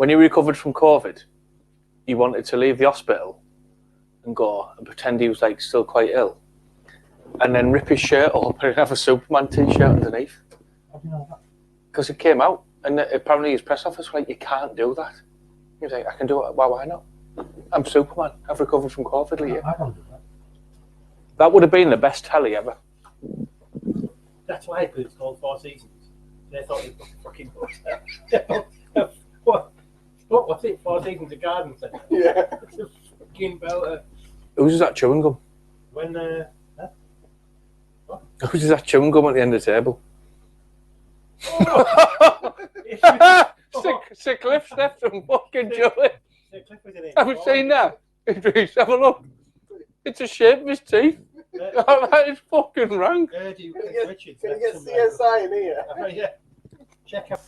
When he recovered from COVID, he wanted to leave the hospital and go and pretend he was like still quite ill, and then rip his shirt up and have a Superman t-shirt underneath. How do you know that? Because it came out, and apparently his press office was like, "You can't do that." He was like, "I can do it. Why not? I'm Superman. I've recovered from COVID." Like, I want to do that. that would have been the best telly ever. That's why it's called Four Seasons. They thought it was fucking bullshit. What was it? Four Seasons of Garden Centre? Yeah. It's a fucking belter. Who's that chewing gum? When, Who's that chewing gum at the end of the table? Sick Cliff stepped and fucking chew it. Haven't seen that? Idrees, have a look. It's a shape of his teeth. That is fucking rank. Can you get CSI in here? Yeah. Check out.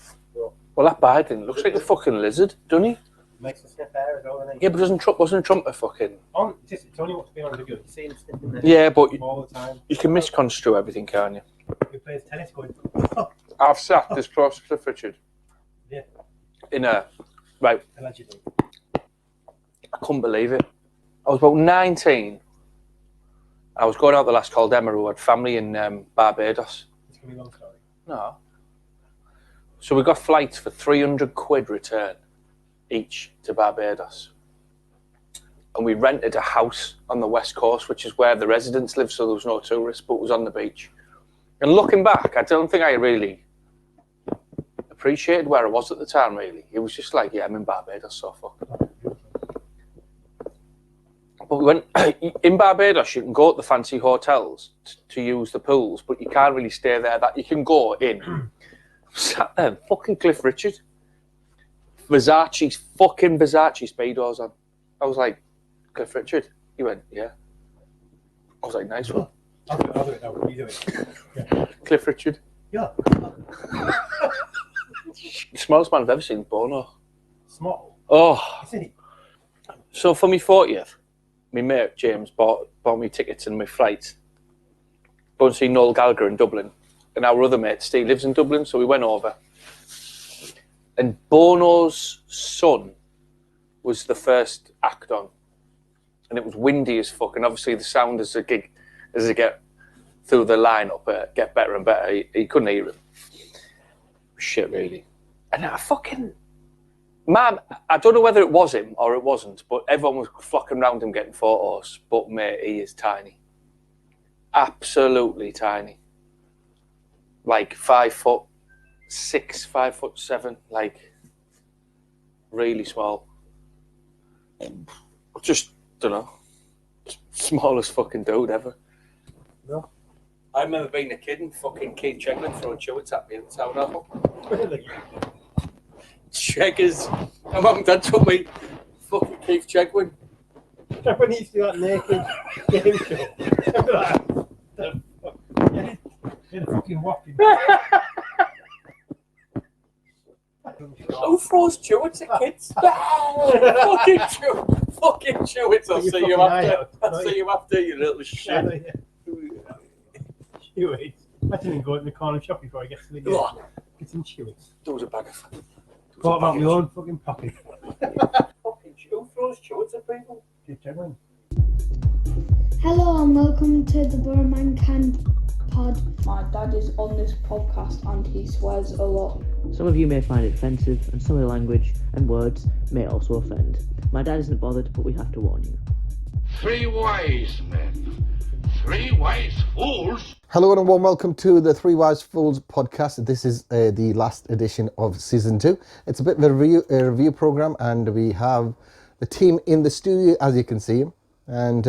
Well, that Biden looks like a fucking lizard, doesn't he? Makes a sniff hair as well, doesn't he? Yeah, but wasn't Trump a fucking... It's only what's been on the video. You see him sniffing there. Yeah, but all the time. You can misconstrue everything, can't you? He plays tennis going. I've sat this close to Cliff Richard. Yeah. In a... Right. Allegedly. I couldn't believe it. I was about 19. I was going out the last called Emma, who had family in Barbados. It's going to be a long story. No. So we got flights for £300 return each to Barbados. And we rented a house on the west coast, which is where the residents live, so there was no tourists, but it was on the beach. And looking back, I don't think I really appreciated where I was at the time, really. It was just like, yeah, I'm in Barbados, so fuck. But we went, in Barbados, you can go to the fancy hotels to use the pools, but you can't really stay there. That you can go in. Sat there, fucking Cliff Richard. Versace Speedos on. I was like, Cliff Richard? He went, yeah. I was like, nice one. I'll do it now. What are you doing? Yeah. Cliff Richard. Yeah. Smallest man I've ever seen, Bono. Small? Oh. Isn't he? So for my 40th, my mate James bought me tickets and my flight. Go and see Noel Gallagher in Dublin. And our other mate, Steve, lives in Dublin, so we went over. And Bono's son was the first act on. And it was windy as fuck. And obviously the sound as they get through the lineup, get better and better. He couldn't hear him. Shit, really. And I fucking... Man, I don't know whether it was him or it wasn't, but everyone was flocking around him getting photos. But mate, he is tiny. Absolutely tiny. Like 5'6", 5'7", like really small. Just don't know. Smallest fucking dude ever. No. I remember being a kid and fucking Keith Chegwin throwing chewits at me in the town hall. Really? Cheggers. My mum and dad took me fucking Keith Chegwin. When he used to do that naked game show. Remember that? The fuck? Yeah. In a fucking whopping. Who throws chewits at kids? Fucking chewits. I'll see you after. I'll see you after, you little shit. Chewits. I didn't go in the corner shop before I get to the game. Get some chewits. There was a bag of... Thought about my own fucking pocket. Fucking who throws chewits at people? Keep checking. Hello and welcome to the Borough Mankind pod. My dad is on this podcast and he swears a lot. Some of you may find it offensive, and some of the language and words may also offend. My dad isn't bothered, but we have to warn you. 3 wise men, 3 wise fools. Hello and a warm welcome to the Three Wise Fools podcast. This is the last edition of season 2. It's a bit of a review program, and we have the team in the studio, as you can see, and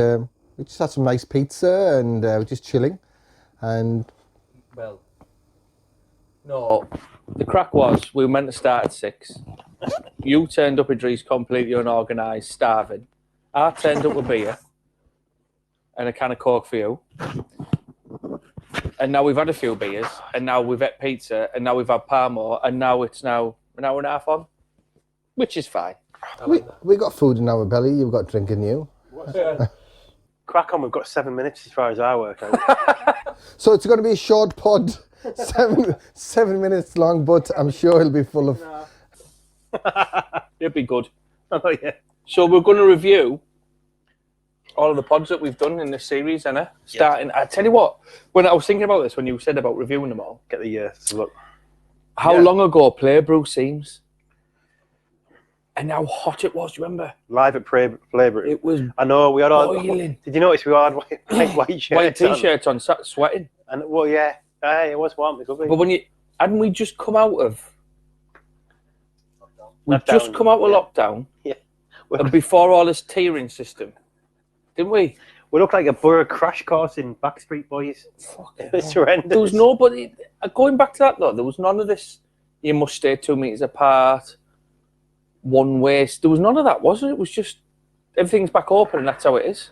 we just had some nice pizza and we're just chilling. And well, no, the crack was we were meant to start at 6. You turned up, Idrees, completely unorganised, starving. I turned up with beer and a can of Coke for you. And now we've had a few beers, and now we've had pizza, and now we've had Parmo, and now it's now an hour and a half on, which is fine. we got food in our belly, you've got drink in you. Crack on, we've got 7 minutes as far as I work out. So it's going to be a short pod, 7 minutes long, but I'm sure it'll be full of... Yeah, It'd be good. Oh yeah. So we're going to review all of the pods that we've done in this series, Anna. Starting, I tell you what, when I was thinking about this, when you said about reviewing them all, Get the look. how long ago Playbrew seems, and how hot it was. Do you remember? Live at Playbrew. It was. I know we had all. boiling. Did you notice we all had white shirts? White t-shirts on, sweating. And well, yeah, it was warm. It was lovely. But when hadn't we just come out of? We Lockdown, just come out of lockdown. Yeah. And before all this tiering system, didn't we? We look like a borough crash course in Backstreet Boys. It's horrendous. There was nobody. Going back to that though, there was none of this. You must stay 2 meters apart. One way. There was none of that, was it? It was just everything's back open, and that's how it is.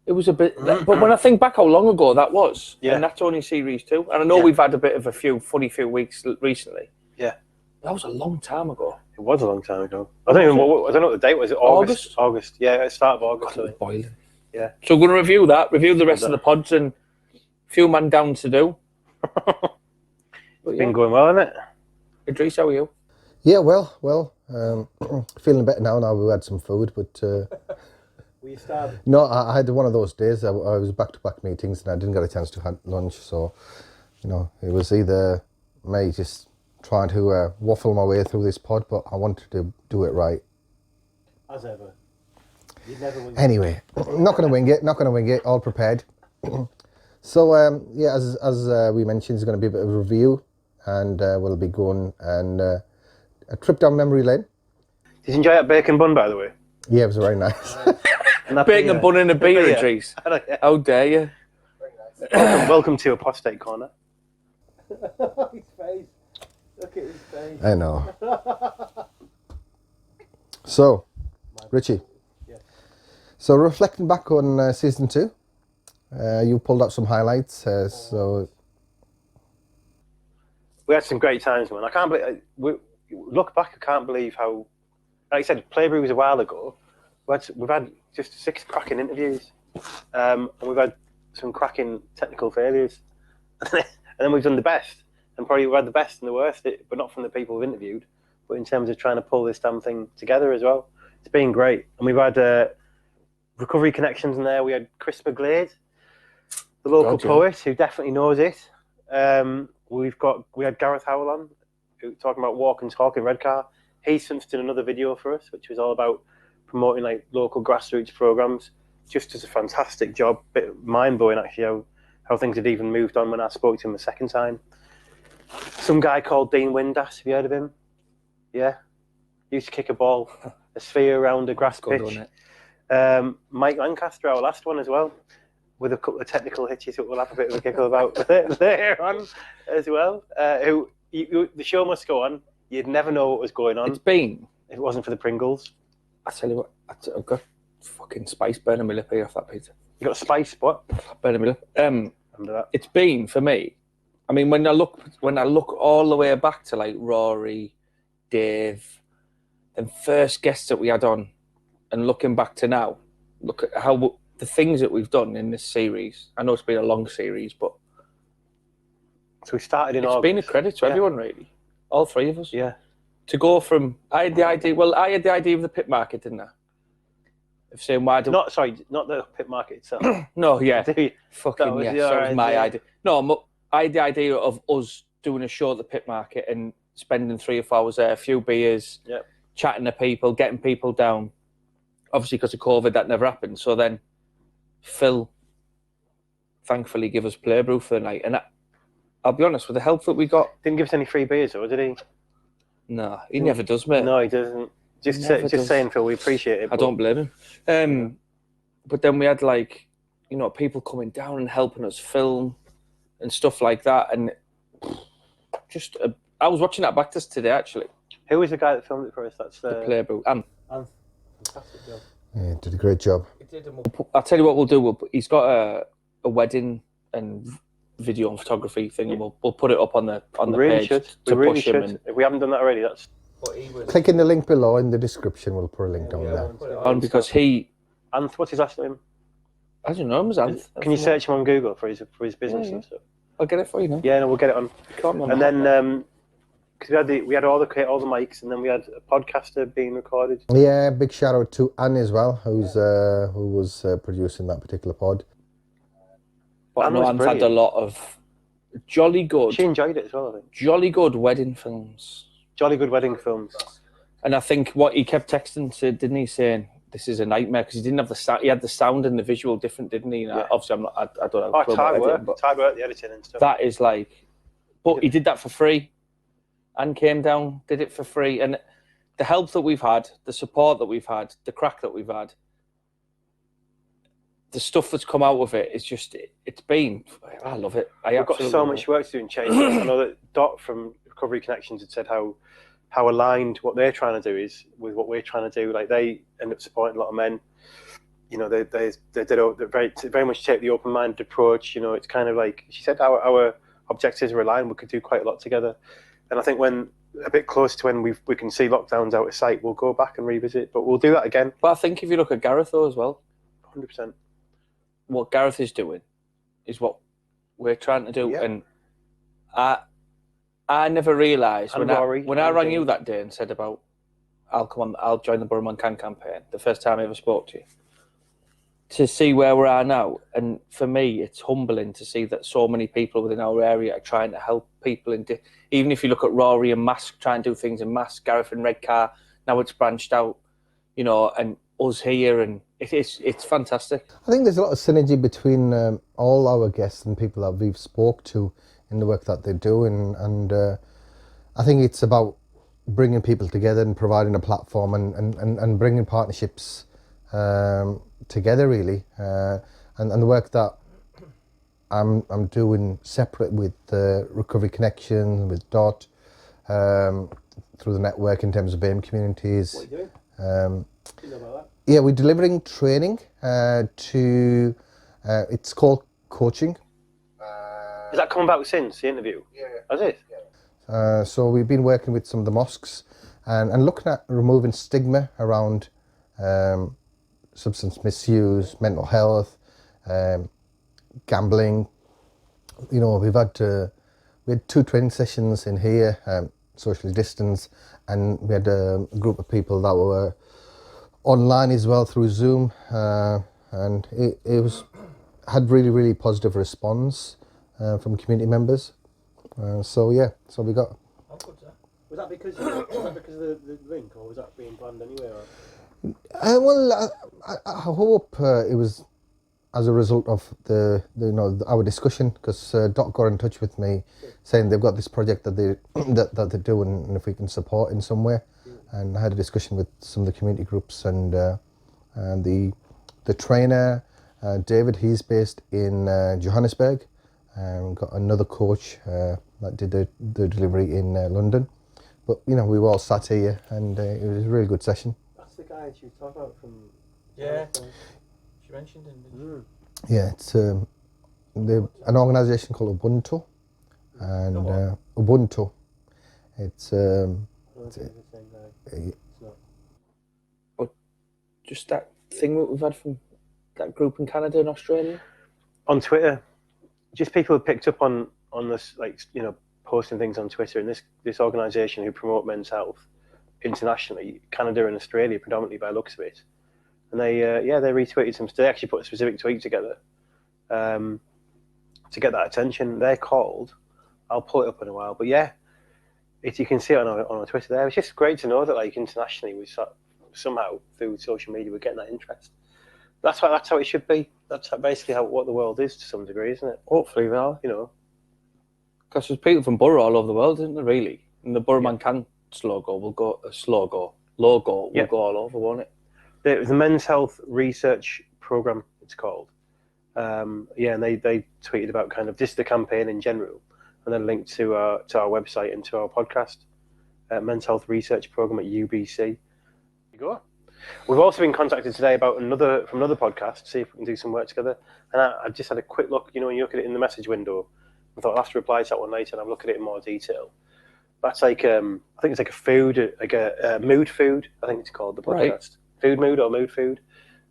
It was a bit. But when I think back how long ago that was, and that's only series 2, and I know we've had a bit of a few weeks recently. Yeah. That was a long time ago. It was a long time ago. I don't know what the date was. It August? August. Yeah, at the start of August. God, it was boiling. Yeah. So we're going to review that, review the rest of the pods, and a few man down to do. It's been going well, hasn't it? Idrees, how are you? Yeah, well, feeling better now. Now we've had some food, but Were you starving? no, I had one of those days. I was back-to-back meetings, and I didn't get a chance to have lunch. So, it was either me just trying to waffle my way through this pod, but I wanted to do it right. As ever. You'd never win. Anyway, not going to wing it, all prepared. So, as we mentioned, it's going to be a bit of a review, and we'll be going and a trip down memory lane. Did you enjoy that bacon bun, by the way? Yeah, it was very nice. Bacon bun in a beer, Idrees. How dare you? Welcome to Apostate Corner. His face. Look at his face. I know. So, Richie. Yes. So, reflecting back on season 2, you pulled up some highlights. So, We had some great times, man. I can't believe. Look back, I can't believe how. Like I said, Playbrew was a while ago. We've had just 6 cracking interviews, and we've had some cracking technical failures, and then we've done the best, and probably we've had the best and the worst, but not from the people we've interviewed, but in terms of trying to pull this damn thing together as well. It's been great, and we've had recovery connections in there. We had Chris McGlade, the local poet who definitely knows it. We had Gareth Howell on, talking about walk and talk in Redcar. He's since done another video for us, which was all about promoting like local grassroots programs. Just does a fantastic job. Bit mind blowing actually how things had even moved on when I spoke to him the second time. Some guy called Dean Windass, have you heard of him? Yeah, used to kick a sphere around a grass pitch. Mike Lancaster, our last one as well, with a couple of technical hitches that we'll have a bit of a giggle about later on as well. The show must go on. You'd never know what was going on. It's been. If it wasn't for the Pringles. I tell you what, I've got fucking spice burning my lip here off that pizza. You got spice, what? Burning my lip. Under that. It's been for me. I mean, when I look all the way back to like Rory, Dave, and first guests that we had on, and looking back to now, look at how the things that we've done in this series. I know it's been a long series, but so we started in August. It's been a credit to everyone, really. All 3 of us. Yeah. To go from, I had the idea of the pit market, didn't I? Of saying why do not the pit market itself. No, yeah. Fucking yes, that was my idea. No, I had the idea of us doing a show at the pit market and spending 3 or 4 hours there, a few beers, chatting to people, getting people down. Obviously, because of COVID, that never happened. So then Phil, thankfully, gave us Playbrew for the night. And I'll be honest, with the help that we got... Didn't give us any free beers, though, did he? No, he never does, mate. No, he doesn't. Just saying, Phil, we appreciate it. I don't blame him. But then we had, like, people coming down and helping us film and stuff like that. And just... I was watching that back to today, actually. Who was the guy that filmed it for us? That's the Playbrew. Fantastic job. Yeah, did a great job. I'll tell you what we'll do. He's got a wedding and video and photography thing, and we'll put it up on the page to push him. And if we haven't done that already, that's... Click in the link below in the description. We'll put a link down there. On because he... Anth, what's his last name? I don't know him as Anth. Can you search him on Google for his business and stuff? I'll get it for you now. Yeah, no, we'll get it on. Come on. And then because we had all the mics, and then we had a podcaster being recorded. Yeah, big shout out to Anne as well, who was producing that particular pod. But I know Anne's had a lot of jolly good. She enjoyed it as well, I think. Jolly good wedding films. Jolly good wedding films. And I think what he kept texting to, didn't he, saying this is a nightmare because he didn't have the sound. He had the sound and the visual different, didn't he? Yeah. Obviously, I don't know. Oh, it's hard work, the editing and stuff. That is like, but he did that for free, and came down, did it for free, and the help that we've had, the support that we've had, the crack that we've had, the stuff that's come out of it is just, it's been, I love it. We've got so much work to do and change. I know that Dot from Recovery Connections had said how aligned what they're trying to do is with what we're trying to do. Like, they end up supporting a lot of men. You know, they very much take the open-minded approach. You know, it's kind of like she said, our objectives are aligned. We could do quite a lot together. And I think when a bit closer to when we can see lockdowns out of sight, we'll go back and revisit. But we'll do that again. But I think if you look at Gareth though as well, 100%. What Gareth is doing is what we're trying to do, and I never realised when I rang you that day and said about I'll join the Borough Man Can campaign, the first time I ever spoke to you, to see where we are now. And for me, it's humbling to see that so many people within our area are trying to help people. Even if you look at Rory and Mask, trying to do things in Mask, Gareth and Redcar, now it's branched out, you know, and us here, and it's fantastic. I think there's a lot of synergy between all our guests and people that we've spoke to in the work that they do, and I think it's about bringing people together and providing a platform and bringing partnerships together, really, and the work that I'm doing separate with Recovery Connection, with Dot, through the network in terms of BAME communities. What are you doing? You know about that? Yeah, we're delivering training to, it's called coaching. Has that come about since the interview? Yeah. Has it? Yeah. So we've been working with some of the mosques and looking at removing stigma around substance misuse, mental health, gambling. You know, we had 2 training sessions in here, socially distanced, and we had a group of people that were online as well through Zoom, and it had really positive response from community members. So we got. How good's that? Was that because of the link, or was that being planned anyway? Well, I hope it was as a result of our discussion, because Doc got in touch with me saying they've got this project that they're doing, and if we can support in some way. And I had a discussion with some of the community groups, and the trainer, David, he's based in Johannesburg. We've got another coach that did the delivery in London. But, you know, we were all sat here, and it was a really good session. That's the guy she was talking about from... Yeah, she mentioned him, didn't she? Yeah, it's an organisation called Ubuntu. And Ubuntu, it's... But just that thing that we've had from that group in Canada and Australia? On Twitter, just people have picked up on this, like, you know, posting things on Twitter, and this organisation who promote men's health internationally, Canada and Australia predominantly by the looks of it, and they retweeted some. They actually put a specific tweet together to get that attention. They're called, I'll pull it up in a while, but yeah, you can see it on our Twitter there. It's just great to know that, like, internationally we somehow through social media we're getting that interest. That's how it should be. That's basically what the world is to some degree, isn't it? Hopefully, well, you know, because there's people from Borough all over the world, isn't there? Really, and the Borough Man Can logo will go all over, won't it? The Men's Health Research Program, it's called. And they tweeted about kind of just the campaign in general, and then linked to our website and to our podcast, Men's Health Research Program at UBC. There you go. We've also been contacted today about another podcast, see if we can do some work together. And I just had a quick look, you know, when you look at it in the message window, I thought I'll have to reply to that one later and I'll look at it in more detail. That's like, I think it's like a food, like a mood food, I think it's called, the podcast. Right. Food Mood or Mood Food.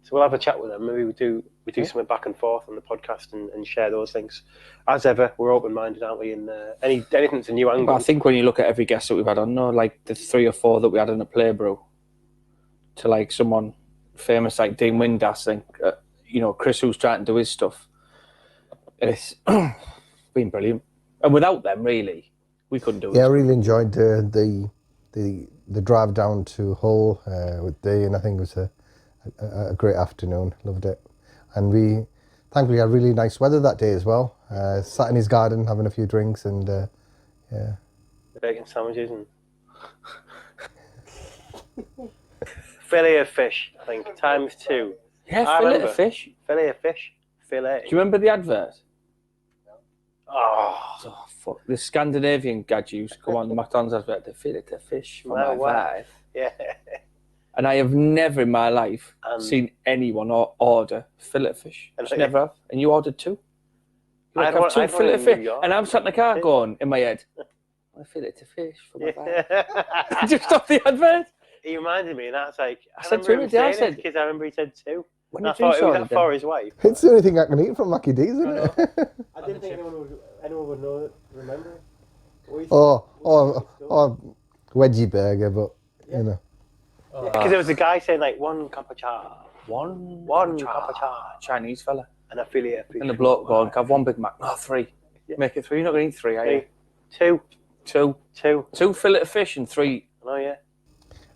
So we'll have a chat with them. Maybe we do something back and forth on the podcast and share those things. As ever, we're open-minded, aren't we? And anything's a new angle. But I think when you look at every guest that we've had on, no, like the 3 or 4 that we had in a Playbrew, to like someone famous like Dean Windass, I think, Chris who's trying to do his stuff. It's been brilliant. And without them, really, we couldn't do it. Yeah, I really enjoyed the drive down to Hull with Dean. I think it was a great afternoon. Loved it. And we thankfully had really nice weather that day as well. Sat in his garden having a few drinks and yeah. The bacon sandwiches and fillet of fish, I think, ×2. Yeah, fillet of fish. Fillet of fish. Fillet. Do you remember the advert? Oh, fuck. The Scandinavian gadgets come on the McDonald's advert. The fillet of fish for my wife. Yeah. And I have never in my life seen anyone order fillet of fish. Just never have. And you ordered 2. Like, I have 2 fillet of fish. And I'm sat in the car going, in my head, I fillet of fish for my wife. Just off the advert. He reminded me, and that's like, I said to him, because I remember he said 2. When I thought it was that for his wife. It's the only thing I can eat from Mackie D's, isn't it? I didn't think anyone would know, remember it. Or wedgie burger, but you know. Because there was a guy saying like 1 cup of char. One cup of char. Chinese fella. And a fillet of fish. And the bloke going, have 1 Big Mac. No, 3. Yeah. Make it 3. You're not going to eat 3, are you? 2. 2 fillet of fish and 3. Oh, yeah.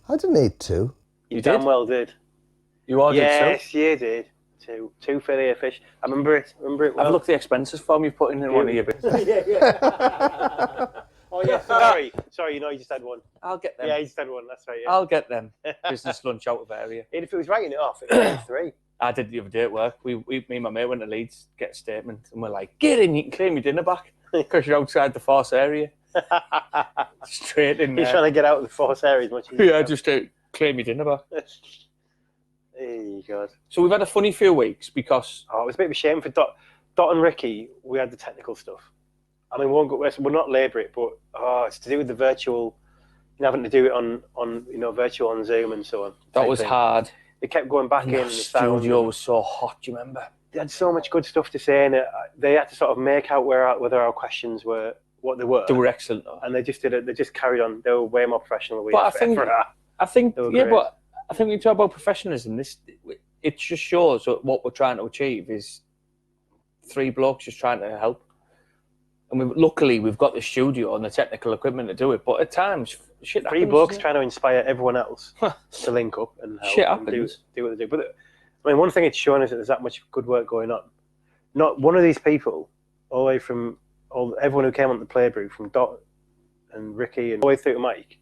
I didn't eat 2. You damn well did. You ordered 2? Yes, you did. 2 fillet of fish. I remember it well. I've looked at the expenses form you've put in one of your bits. yeah. Oh, yeah. Sorry, you just had 1. I'll get them. Yeah, you just had 1, that's right. Yeah. I'll get them. Business lunch out of area. If it was writing it off, it would be 3. I did the other day at work. Me and my mate went to Leeds, get a statement, and we're like, get in, you can claim your dinner back because you're outside the force area. Straight in there. He's trying to get out of the force area as much as yeah, just claim your dinner back. Hey, God. So we've had a funny few weeks because... it was a bit of a shame for Dot and Ricky. We had the technical stuff. I mean, we'll not labour it, but it's to do with the virtual, having to do it on virtual on Zoom and so on. That was hard. They kept going back in. The studio was so hot, do you remember? They had so much good stuff to say, and they had to sort of make out whether our questions were what they were. They were excellent, though. And they just did it. They just carried on. They were way more professional than we were. I think when you talk about professionalism, it just shows what we're trying to achieve is 3 blokes just trying to help. And luckily, we've got the studio and the technical equipment to do it. But at times, shit happens. 3 blokes trying to inspire everyone else to link up and help. Shit happens. And do what they do. But I mean, one thing it's shown is that there's that much good work going on. Not one of these people, all the way from everyone who came on the Playbrew, from Dot and Ricky and all the way through to Mike,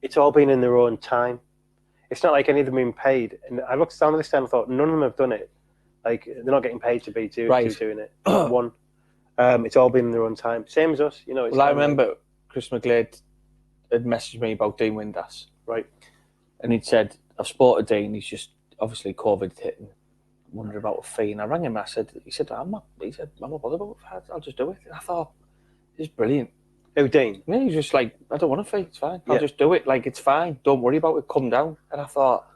it's all been in their own time. It's not like any of them been paid. And I looked down the list and I thought none of them have done it. Like, they're not getting paid to be doing it. One. It's all been in their own time. Same as us, It's I remember Chris McGlade had messaged me about Dean Windass. Right. And he'd said, I've spotted Dean, he's just obviously COVID hitting. Wondering about a fee. And I rang him and he said, I'm not bothered about it. I'll just do it. And I thought, this is brilliant. Who, Dean? Yeah, he's just like, I don't want a fee, it's fine. I'll just do it. Like, it's fine. Don't worry about it. Come down. And I thought,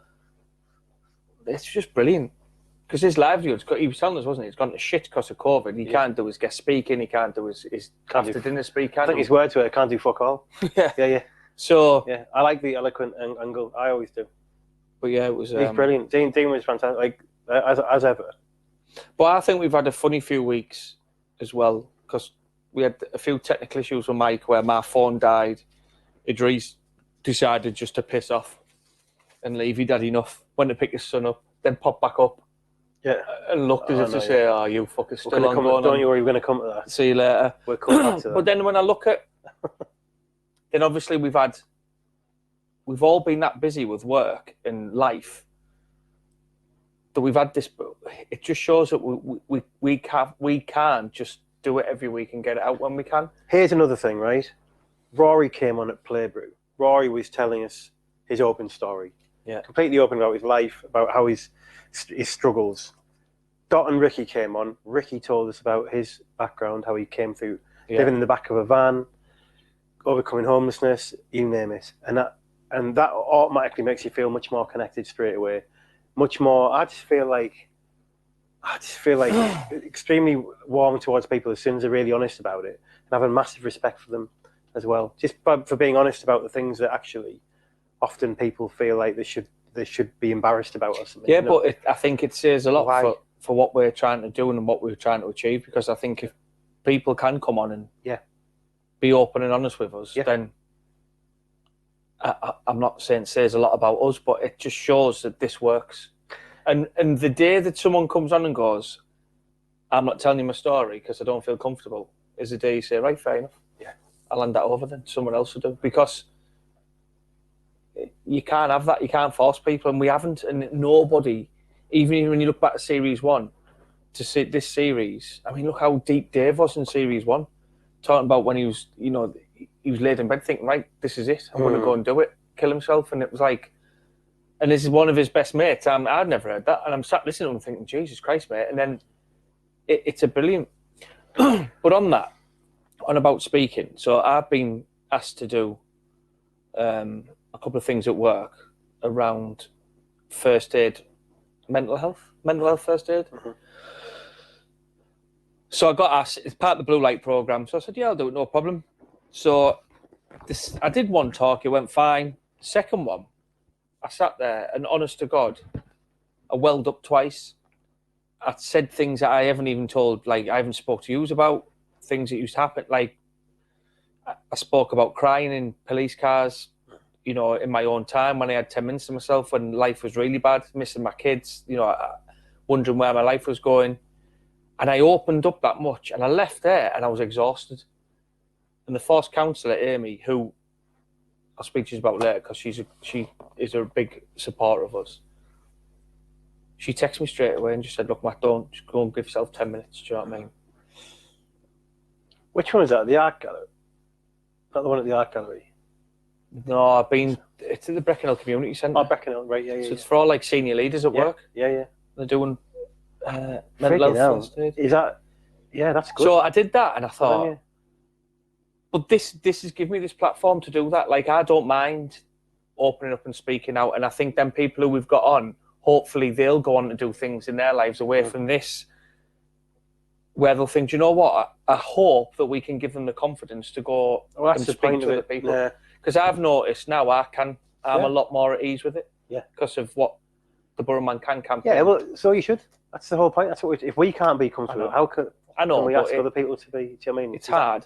it's just brilliant. Because his livelihood, he was telling us, wasn't he? It's gone to shit because of COVID. He can't do his guest speaking. He can't do his after dinner speak. I think his words were, I can't do fuck all. Yeah. So yeah, I like the eloquent angle. I always do. But yeah, it was. He's brilliant. Dean was fantastic, like as ever. But I think we've had a funny few weeks as well because we had a few technical issues with Mike where my phone died. Idrees decided just to piss off and leave. He'd had enough. Went to pick his son up, then popped back up. Yeah, and looked as if to say, "Oh, you fuckers still on going." Don't you worry, we're going to come to that. See you later. We're coming back to that. But then when I look at, then obviously we've all been that busy with work and life that we've had this. It just shows that we can just do it every week and get it out when we can. Here's another thing, right? Rory came on at Playbrew. Rory was telling us his open story. Yeah, completely open about his life, about how his struggles. Dot and Ricky came on. Ricky told us about his background, how he came through living in the back of a van, overcoming homelessness, you name it. And that automatically makes you feel much more connected straight away. much more. I just feel like extremely warm towards people as soon as they're really honest about it, and have a massive respect for them as well. Just for being honest about the things that actually often people feel like they should be embarrassed about or something. Yeah, you know? but I think it says a lot for what we're trying to do and what we're trying to achieve, because I think if people can come on and be open and honest with us, then I'm not saying it says a lot about us, but it just shows that this works. And the day that someone comes on and goes, I'm not telling you my story because I don't feel comfortable, is the day you say, right, fair enough. Yeah, I'll hand that over then. Someone else will do. Because you can't have that. You can't force people, and we haven't. And nobody, even when you look back at Series 1, to see this series, I mean, look how deep Dave was in Series 1. Talking about when he was, you know, he was laid in bed thinking, right, this is it. I'm going to go and do it. Kill himself. And it was like, and this is one of his best mates. I'd never heard that. And I'm sat listening to him thinking, Jesus Christ, mate. And then it's a brilliant. But on that, on about speaking, so I've been asked to do a couple of things at work around first aid, mental health first aid. Mm-hmm. So I got asked, it's part of the Blue Light programme. So I said, yeah, I'll do it, no problem. So I did one talk, it went fine. Second one, I sat there and honest to God, I welled up twice. I said things that I haven't even told, like I haven't spoke to you about, things that used to happen. Like I spoke about crying in police cars, you know, in my own time when I had 10 minutes to myself, when life was really bad, missing my kids, you know, wondering where my life was going. And I opened up that much and I left there and I was exhausted. And the force counsellor, Amy, who I'll speak to you about later because she is a big supporter of us. She texted me straight away and just said, look, Matt, don't, just go and give yourself 10 minutes. Do you know what I mean? Which one is that? The art gallery? Not the one at the art gallery? No, it's at the Breckenhill Community Centre. Oh, Breckenhill, right, yeah. So it's for all like senior leaders at work. Yeah. They're doing mental health first aid. Is that, yeah, that's good. So I did that and I thought, but this has given me this platform to do that. Like, I don't mind opening up and speaking out. And I think then people who we've got on, hopefully they'll go on to do things in their lives away from this, where they'll think, do you know what? I hope that we can give them the confidence to go and speak to other people. Because I've noticed now I'm a lot more at ease with it. Yeah. Because of what the Borough Man Can campaign. Yeah, well, so you should. That's the whole point. That's what if we can't be comfortable, how can we ask other people to be? Do you know what I mean? It's hard.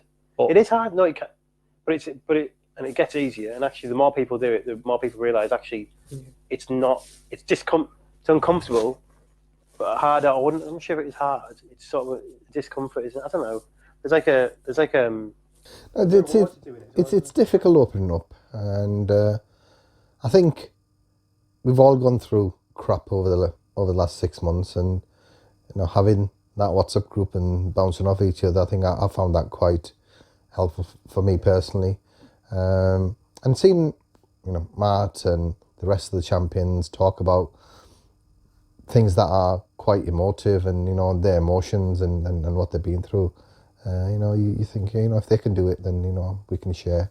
It is hard. No, it can, but it gets easier. And actually, the more people do it, the more people realise actually, it's not. It's uncomfortable, but harder. I'm not sure if it's hard. It's sort of a discomfort, isn't it? I don't know. It's difficult opening up, and I think we've all gone through crap over the last 6 months, and you know, having that WhatsApp group and bouncing off each other, I think I found that quite helpful for me personally, and seeing, you know, Matt and the rest of the champions talk about things that are quite emotive and, you know, their emotions and what they've been through. You know, you think, you know, if they can do it, then, you know, we can share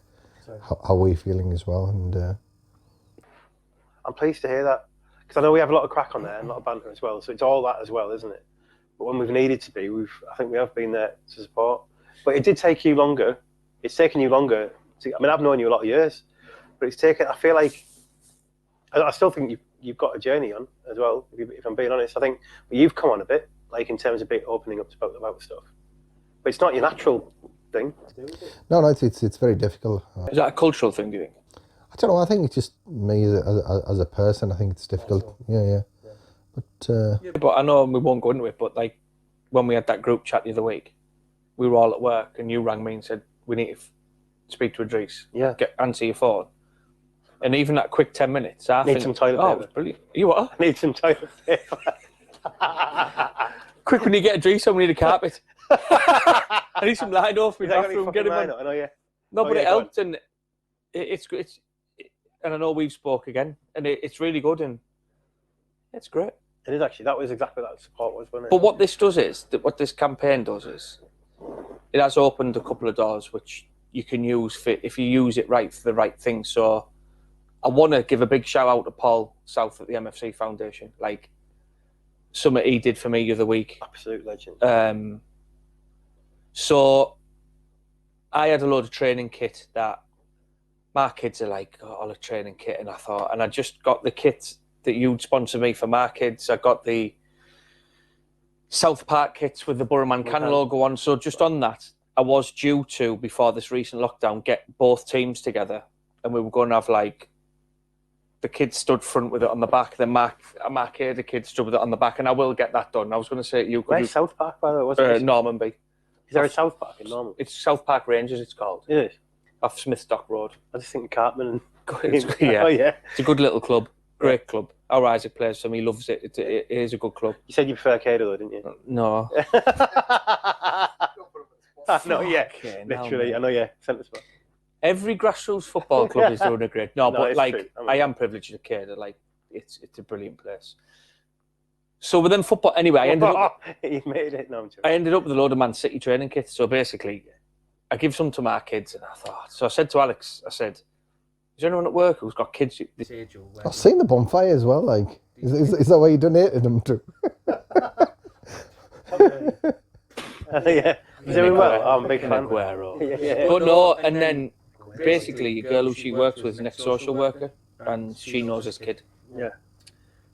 how we're feeling as well. And I'm pleased to hear that, because I know we have a lot of crack on there and a lot of banter as well. So it's all that as well, isn't it? But when we've needed to be, I think we have been there to support. But it did take you longer. It's taken you longer. I've known you a lot of years, but it's taken. I feel like I still think you've got a journey on as well. If I'm being honest, I think you've come on a bit, like in terms of opening up about stuff. But it's not your natural thing. No, it's very difficult. Is that a cultural thing, do you think? I don't know. I think it's just me as a person. I think it's difficult. Yeah. But I know we won't go into it. But like when we had that group chat the other week, we were all at work, and you rang me and said we need to speak to Idrees. Yeah. Answer your phone. And even that quick 10 minutes, I need some toilet paper. Oh, it was brilliant. You what? I need some toilet paper. Quick, when you get Idrees, we need a carpet. I need some line off my bathroom. Get him on. I know, yeah. No, but it helped, and it's and I know we've spoke again, and it's really good, and it's great. It is actually. That was exactly what that support was, wasn't it? But what this does is, what this campaign does is, it has opened a couple of doors which you can use if you use it right for the right thing. So I want to give a big shout out to Paul South at the MFC Foundation. Like, something he did for me the other week. Absolute legend. So I had a load of training kit that my kids are like, all a training kit, and I just got the kit that you'd sponsor me for my kids. I got the South Park kits with the Borough Man Can logo on. So just on that, I was due to, before this recent lockdown, get both teams together, and we were going to have like the kids stood front with it on the back, then Mark the kids stood with it on the back, and I will get that done. I was going to say to you, where's South Park, by the way? Wasn't it? Normanby. Is there a South Park in Normanby? It's South Park Rangers, it's called. It is? Off Smithstock Road. I just think Cartman and... yeah. Oh, yeah. It's a good little club. Great club. Our Isaac plays for me, loves it. It is a good club. You said you prefer Arcado though, didn't you? No. I know, yeah. Literally, I know, yeah. Centre spot. Every grassroots football club is doing a great... No, but like, true. I am privileged to Arcado. Like, it's a brilliant place. So within football, anyway, I ended up... You made it. No, I'm joking. I ended up with a load of Man City training kits. So basically, I give some to my kids, and I thought... So I said to Alex, I said, is there anyone at work who's got kids? I've seen the bonfire as well. Like, is that why you donated them to? Yeah. Is doing well? I'm a big fan. Yeah. But no, and then basically, a girl who she works with is an ex-social worker, and she knows this kid. Yeah.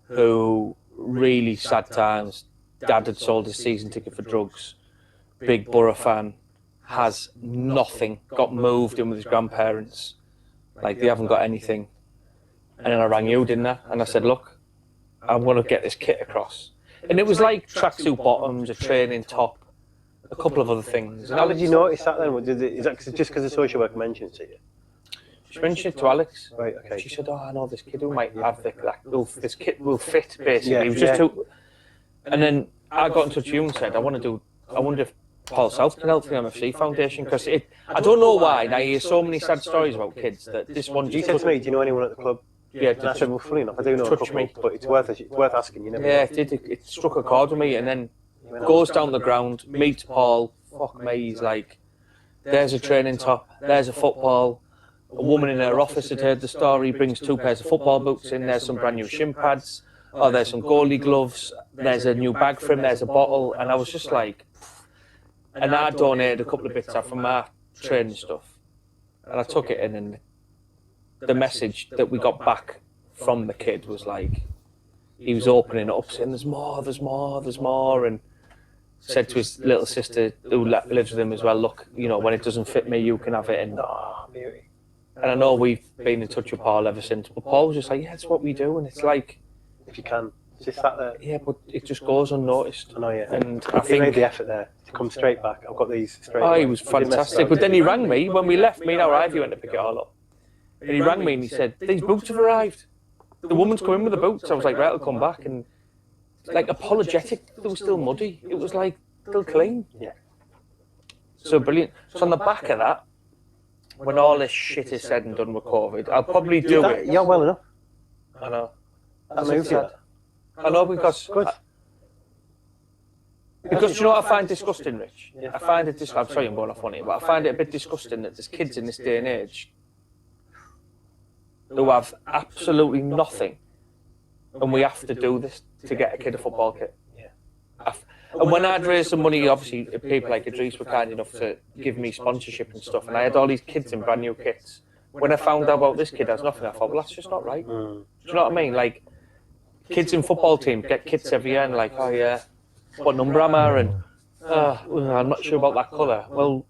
Who really sad times. Dad had sold his season ticket for drugs. Big Borough fan. Has nothing. Got moved in with his grandparents. Like, they haven't got anything. And then I rang you, didn't I? And I said, look, I want to get this kit across. And it was like tracksuit bottoms, a training top, a couple of other things. And How did you notice that then? Is that just because the social worker mentioned it to you? She mentioned it to Alex. Right, okay. She said, oh, I know this kid who might have this kit will fit, basically. Yeah, it was just too... And then I got in touch with you and said, I wonder if Paul South can help the MFC Foundation, because I don't know why. Now, I hear so many sad stories about kids that this one... You said to me, do you know anyone at the club? Yeah, and I said, well, funny enough, I do know a couple, but it's worth asking. You never know. Yeah, it struck a chord with me, and then goes down the ground, meets Paul. Fuck me, he's like, there's a training top, there's a football. A woman in her office had heard the story, brings 2 pairs of football boots in, there's some brand new shin pads, oh, there's some goalie gloves, there's a new bag for him, there's a bottle, and I was just like, and I donated a couple of bits out from my training stuff, and I took it in, and the message that we got back from the kid was like, he was opening it up, saying, there's more, and said to his little sister who lives with him as well, look, you know, when it doesn't fit me, you can have it. And I know we've been in touch with Paul ever since, but Paul was just like, yeah, it's what we do, and it's like, if you can, just sat there. Yeah, but it just goes unnoticed. I know, yeah. And I think he made the effort there to come straight back. I've got these straight. Oh, he was fantastic. But then he rang me when we left. Me and our Ivy went to pick it all up, and he rang me and he said, these boots have arrived. The woman's come in with the boots. I was like, right, I'll come back. And like, apologetic, they were still muddy. It was like, still clean. Yeah. So brilliant. So on the back of that, when all this shit is said and done with COVID, I'll probably do it. You're well enough. I know. That moves you. I know, because Good. Because you know what I find disgusting, Rich? Yeah. I find it I'm sorry I'm going off on it, but I find it a bit disgusting that there's kids in this day and age who have absolutely nothing, and we have to do this to get a kid a football kit. Yeah. And when I'd raised some money, obviously people like Idrees were kind enough to give me sponsorship and stuff, and I had all these kids in brand new kits. When I found out about this kid has nothing, I thought, well, that's just not right. Do you know what I mean? Like, kids in football teams get kits every year and like, oh yeah, what number am I? And I'm not sure about that colour. Well,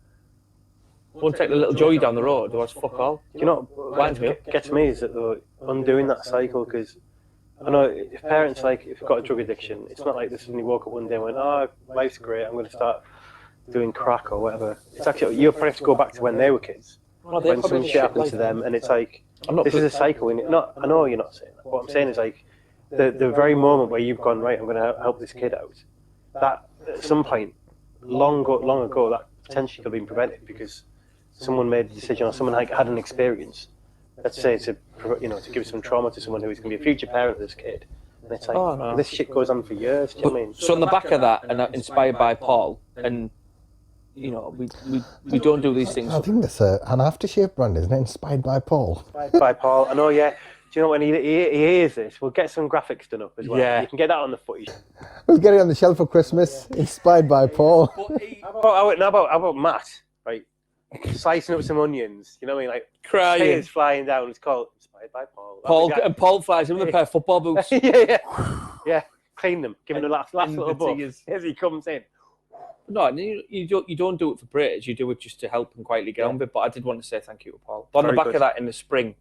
won't take the little Joey down the road, or fuck all. You know what gets me is that they're undoing that cycle, because I know if parents, like, if you've got a drug addiction, it's not like they suddenly woke up one day and went, oh, life's great, I'm going to start doing crack or whatever. It's actually, you probably have to go back to when they were kids, when some shit happened to them, and it's like, this is a cycle. And I know you're not saying that. What I'm saying is, like, the very moment where you've gone, right, I'm going to help this kid out, that at some point, long ago, that potentially could have been prevented because someone made a decision or someone had an experience, let's say to give some trauma to someone who is going to be a future parent of this kid. And it's like, this shit goes on for years, do you know what I mean? So on the back of that, and inspired by Paul, and you know, we don't do these things. I think that's an aftershave brand, isn't it? Inspired by Paul. By Paul. I know, yeah. Do you know when he hears this, we'll get some graphics done up as well. Yeah. You can get that on the footage. We'll get it on the shelf for Christmas. Inspired by Paul. How about Matt, right? Slicing up some onions, you know what I mean? Like, Crying. tears flying down. It's called Inspired by Paul. And Paul flies in with a pair of football boots. Yeah. Clean them. Give him the last little buff as he comes in. No, you don't do it for praise. You do it just to help and quietly get on with it. But I did want to say thank you to Paul. But on the back of that, in the spring,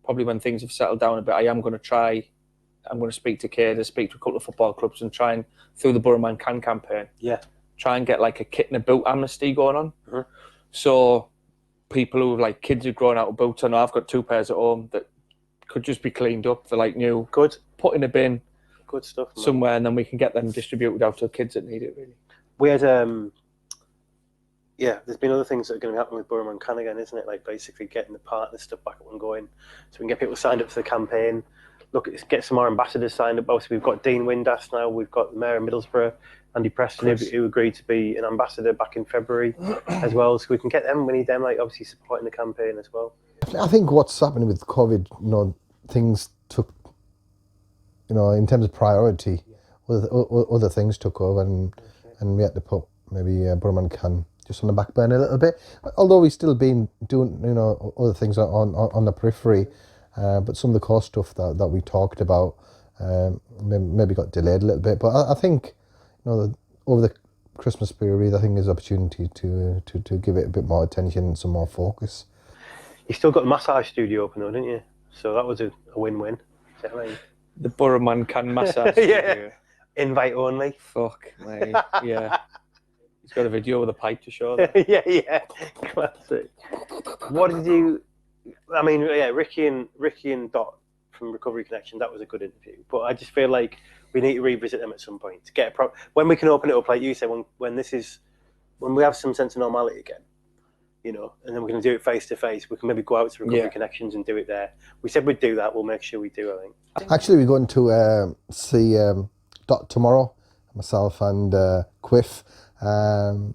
probably when things have settled down a bit, I'm going to speak to Kate, speak to a couple of football clubs and try and, through the Borough Man Can campaign, try and get like a kit and a boot amnesty going on. Mm-hmm. So people who have like kids who've grown out of boots, I know I've got 2 pairs at home that could just be cleaned up. They're like new. Good. Put in a bin. Good stuff. Man. Somewhere, and then we can get them distributed out to kids that need it, really. We had, there's been other things that are going to be happening with Borough Man Can again, isn't it? Like basically getting the partner stuff back up and going, so we can get people signed up for the campaign. Get some more ambassadors signed up. Obviously, we've got Dean Windass now. We've got the Mayor of Middlesbrough, Andy Preston, who agreed to be an ambassador back in February as well. So we can get them. We need them, like obviously supporting the campaign as well. I think what's happening with COVID, things took, in terms of priority, other things took over, and we had to put maybe Borough Man Can just on the back burner a little bit. Although we've still been doing, other things on the periphery, but some of the core stuff that we talked about maybe got delayed a little bit. But I think, over the Christmas period, I think there's opportunity to give it a bit more attention and some more focus. You still got the massage studio open though, didn't you? So that was a win-win. Is that right? The Borough Man Can massage. Yeah. Invite only. Fuck, mate. Yeah. He's got a video with a pipe to show that. yeah. Classic. What did you... I mean, yeah, Ricky and Dot from Recovery Connection, that was a good interview. But I just feel like we need to revisit them at some point to get when we can open it up, like you said, when we have some sense of normality again, and then we're going to do it face to face. We can maybe go out to Recovery Connections and do it there. We said we'd do that. We'll make sure we do, I think. Actually, we're going to see Dot tomorrow, myself and Quiff. Do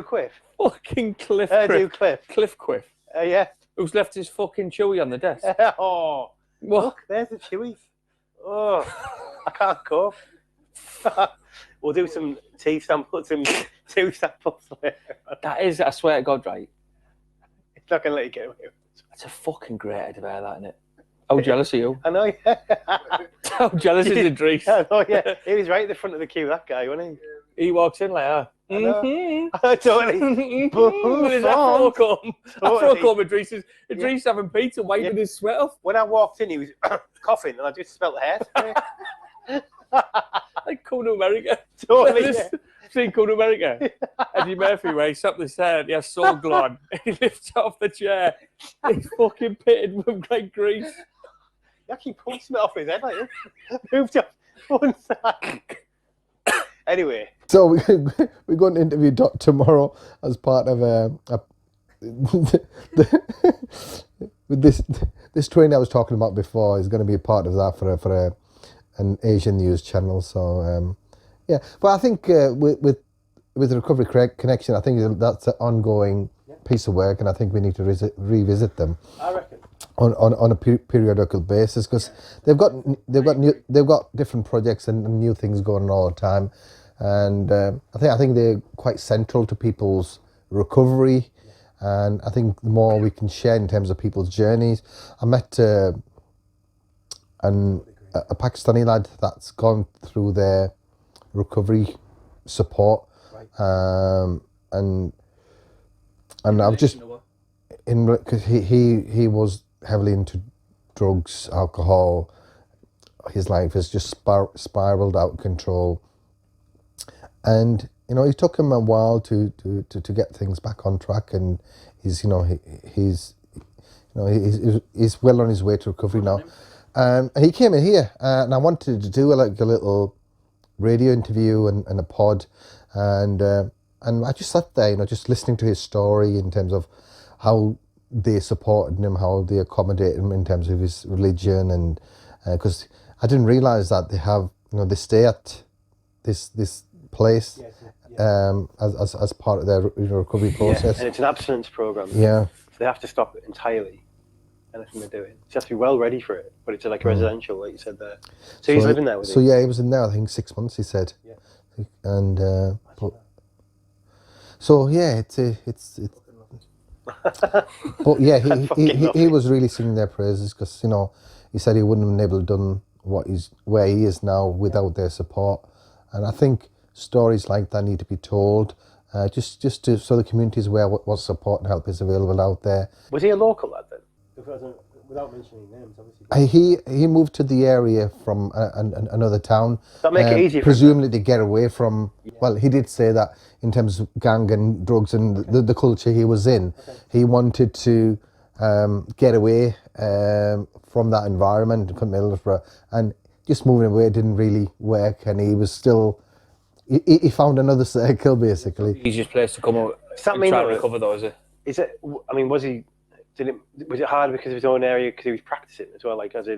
Quiff. Fucking Cliff. Do Cliff. Cliff Quiff. Yeah. Who's left his fucking Chewy on the desk? Oh. What? Look, there's the Chewies. Oh, I can't cope. We'll do some teeth samples, some tooth samples later. That is, I swear to God, right? It's not going to let you get away with it. That's a fucking great idea, that, isn't it? How jealous are you? I know, yeah. How jealous is Idrees? I know, yeah. He was right at the front of the queue, that guy, wasn't he? He walks in like that. Totally. With his afro comb. Afro comb, Idrees having pizza, wiping his sweat off. When I walked in, he was coughing, and I just smelled the hair. Like Come to America. Totally. Seen Come to America? Eddie Murphy, where he slapped his hair and he has so glad. He lifts off the chair. He's fucking pitted with great grease. He actually pulled some off his head, like moved up one side. Anyway. So we're going to interview Dot tomorrow as part of with this train I was talking about before is going to be a part of that for an Asian news channel. So but I think with the Recovery Connection, I think that's an ongoing piece of work, and I think we need to revisit them. I reckon. On a periodical basis, because they've got different projects and new things going on all the time, and I think they're quite central to people's recovery, and I think the more we can share in terms of people's journeys. I met a Pakistani lad that's gone through their recovery support, and I've just because he was heavily into drugs, alcohol. His life has just spiraled out of control, and it took him a while to get things back on track, and he's well on his way to recovery now. And he came in here, and I wanted to do a little radio interview and a pod, and I just sat there, just listening to his story in terms of how they supported him, how they accommodated him in terms of his religion, and because I didn't realise that they have, they stay at this place Yes, yeah. as part of their recovery process. And it's an abstinence program. Yeah. So they have to stop it entirely. Anything they're doing. So you have to be well ready for it. But it's like residential, like you said there. So he's living there with So you. yeah, he was in there, I think 6 months. He said. Yeah. And so yeah, it's. But yeah, he was really singing their praises because he said he wouldn't have been able to done where he is now without their support, and I think stories like that need to be told, just so the community is aware what support and help is available out there. Was he a local lad then? Without mentioning names, obviously. He moved to the area from another town. Does that make it easier for presumably to get away from. Well, he did say that in terms of gang and drugs and the culture he was in, he wanted to get away from that environment from Middlesbrough, and just moving away didn't really work, and he was still. He found another circle basically. Easiest place to come out Does that and mean try to though, recover though, is it? Is it? I mean, was it hard because of his own area because he was practicing as well, like as a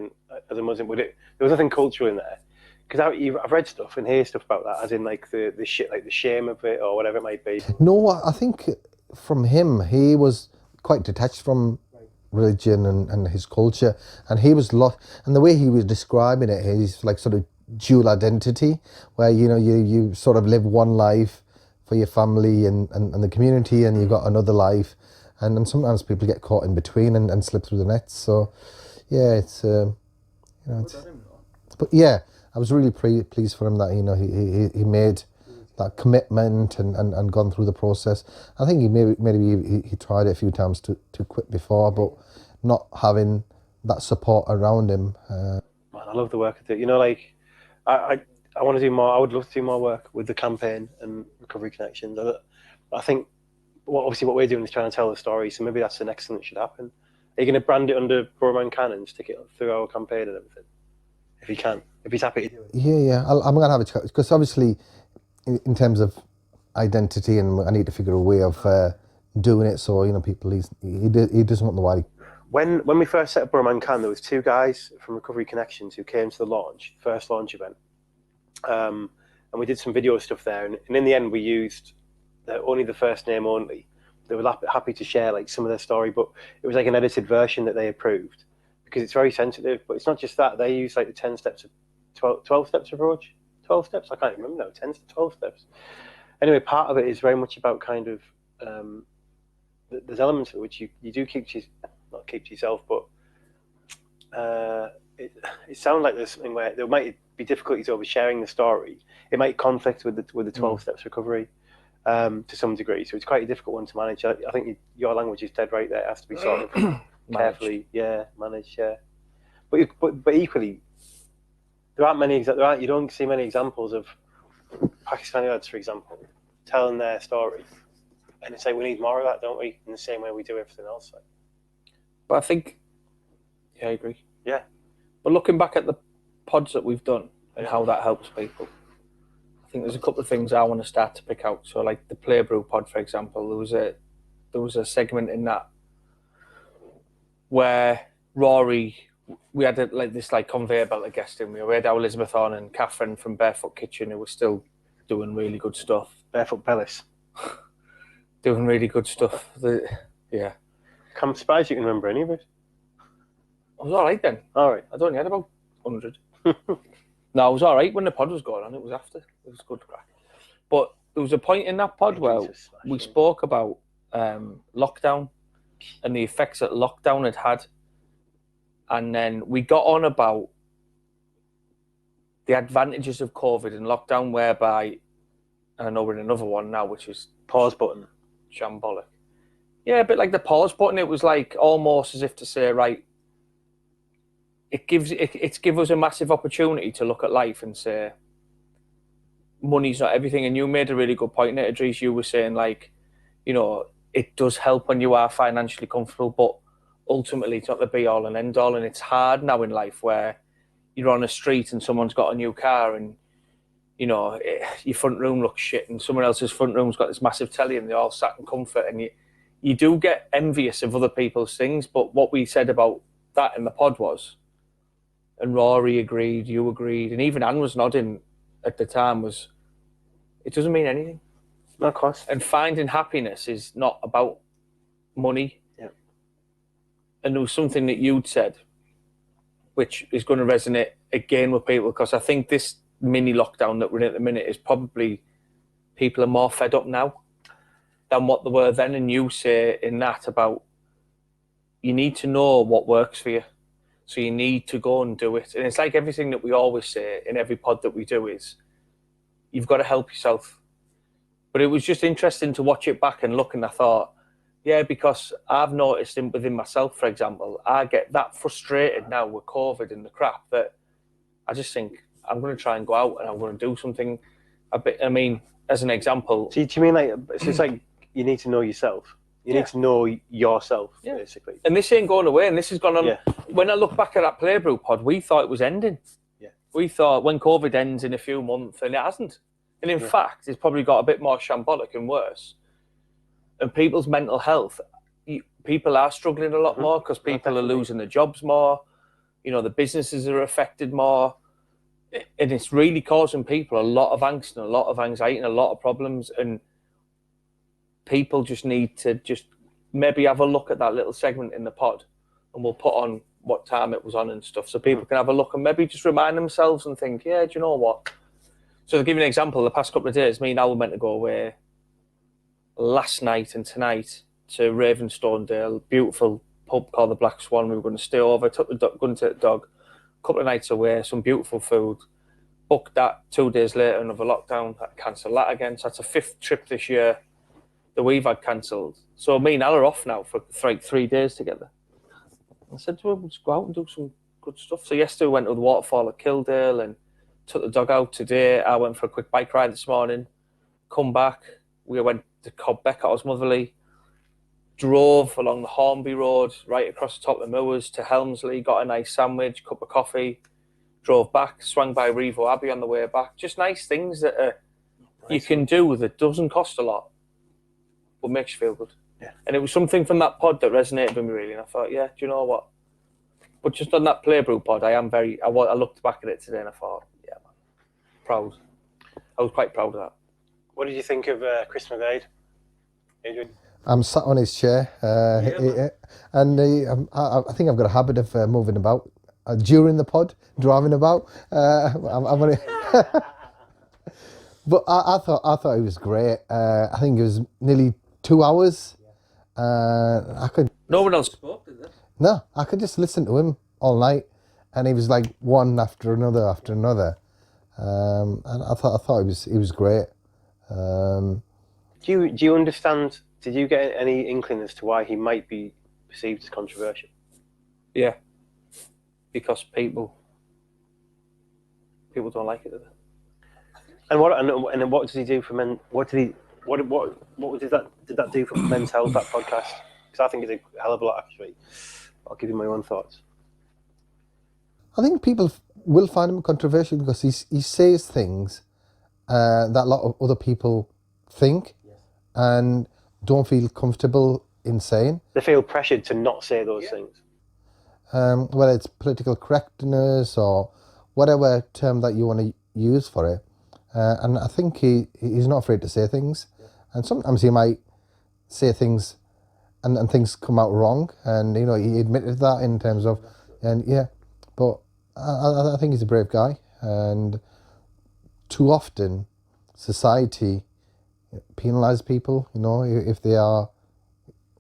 Muslim? There was nothing cultural in there, because I've read stuff and hear stuff about that, as in like the shit, like the shame of it or whatever it might be. No, I think from him, he was quite detached from religion and his culture, and he was lost. And the way he was describing it, he's like sort of dual identity, where you sort of live one life for your family and the community, and you've got another life, and sometimes people get caught in between and slip through the nets. So yeah, it's but yeah, I was really pleased for him that he made that commitment and gone through the process. I think he tried it a few times to quit before, but not having that support around him. Man, I love the work I do. Like I want to do more. I would love to do more work with the campaign and Recovery Connections. I think obviously what we're doing is trying to tell the story, so maybe that's the next thing that should happen. Are you going to brand it under Borough Can and stick it through our campaign and everything? If he can, if he's happy to do it. Yeah. I'm going to have a chat, because obviously in terms of identity, and I need to figure a way of doing it so people he doesn't want the why. When we first set up Borough Can, there was 2 guys from Recovery Connections who came to the first launch event, and we did some video stuff there. And in the end, we used only the first name only. They were happy to share like some of their story, but it was like an edited version that they approved, because it's very sensitive. But it's not just that. They use like the 10 steps of 12 steps approach. 12 steps? I can't remember now. 10 to 12 steps. Anyway, part of it is very much about kind of there's elements of it which you do not keep to yourself, but it sounds like there's something where there might be difficulties over sharing the story. It might conflict with the 12 steps recovery to some degree. So it's quite a difficult one to manage. I think your language is dead right there. It has to be sort of carefully, managed. But equally, there aren't many. You don't see many examples of Pakistani lads, for example, telling their story, and it's like we need more of that, don't we? In the same way we do everything else. Like. But I think, I agree. Yeah. But looking back at the pods that we've done and how that helps people, I think there's a couple of things I want to start to pick out. So, like the Playbrew pod, for example, there was a segment in that where Rory, we had this conveyor belt of guests in. We had our Elizabeth on and Catherine from Barefoot Kitchen, who was still doing really good stuff. Barefoot Bellis. Doing really good stuff. Yeah. I'm surprised you can remember any of it. I was all right then. All right. I'd only had about 100. No, I was all right when the pod was going on. It was after. It was good crack. But there was a point in that pod where we spoke about lockdown and the effects that lockdown had. And then we got on about the advantages of COVID and lockdown, whereby, and I know we're in another one now, which is pause button. Shambolic. Yeah, a bit like the pause button. It was like almost as if to say, right, it gives us a massive opportunity to look at life and say, money's not everything. And you made a really good point in it, Idrees. You were saying it does help when you are financially comfortable, but ultimately it's not the be all and end all. And it's hard now in life where you're on a street and someone's got a new car and your front room looks shit and someone else's front room's got this massive telly and they're all sat in comfort, and you do get envious of other people's things. But what we said about that in the pod was, and Rory agreed, you agreed, and even Anne was nodding at the time, was it doesn't mean anything. No cost. And finding happiness is not about money. Yeah. And there was something that you'd said, which is going to resonate again with people, because I think this mini lockdown that we're in at the minute is probably people are more fed up now than what they were then. And you say in that about you need to know what works for you. So you need to go and do it. And it's like everything that we always say in every pod that we do is you've got to help yourself. But it was just interesting to watch it back and look, and I thought, yeah, because I've noticed within myself, for example, I get that frustrated now with COVID and the crap that I just think I'm going to try and go out and I'm going to do something a bit. I mean, as an example. Do you mean like, it's just like you need to know yourself? You need to know yourself, basically. And this ain't going away, and this has gone on. Yeah. When I look back at that Playbrew pod, we thought it was ending. Yeah. We thought when COVID ends in a few months, and it hasn't. And in fact, it's probably got a bit more shambolic and worse. And people's mental health, people are struggling a lot more because people are losing their jobs more. You know, the businesses are affected more. And it's really causing people a lot of angst and a lot of anxiety and a lot of problems. And people just need to just maybe have a look at that little segment in the pod, and we'll put on what time it was on and stuff, so people can have a look and maybe just remind themselves and think, yeah, do you know what? So to give you an example, the past couple of days, me and Al were meant to go away last night and tonight to Ravenstonedale, beautiful pub called the Black Swan. We were going to stay over, took the dog, going to take the dog, a couple of nights away, some beautiful food. Booked that 2 days later, another lockdown, had to cancel that again. So that's a 5th trip this year that we've had cancelled. So me and Al are off now for like 3 days together. I said to him, we'll just go out and do some good stuff. So yesterday we went to the waterfall at Kildale and took the dog out today. I went for a quick bike ride this morning, come back. We went to Cobbeck at Osmotherley, drove along the Hornby Road, right across the top of the moors to Helmsley, got a nice sandwich, cup of coffee, drove back, swung by Revo Abbey on the way back. Just nice things that you can do that doesn't cost a lot, but makes you feel good. Yeah. And it was something from that pod that resonated with me really, and I thought, yeah, do you know what? But just on that Playbrew pod, I looked back at it today and I thought, yeah, man, proud. I was quite proud of that. What did you think of Chris McGlade, Adrian? I'm sat on his chair, and I think I've got a habit of moving about during the pod, driving about. But I thought it was great. I think it was nearly 2 hours. I could. No one else spoke, did they? No, I could just listen to him all night, and he was like one after another. And I thought it was great. Do you understand? Did you get any inkling as to why he might be perceived as controversial? Yeah, because people don't like it, do they? And what does he do for men? What did that do for men's health? That podcast, because I think it's a hell of a lot. Actually, I'll give you my own thoughts. I think people will find him controversial because he says things that a lot of other people think and don't feel comfortable in saying. They feel pressured to not say those things. Whether it's political correctness or whatever term that you want to use for it. And I think he's not afraid to say things. And sometimes he might say things and things come out wrong. And, you know, he admitted that in terms of, but I think he's a brave guy. And too often society penalise people, you know, if they are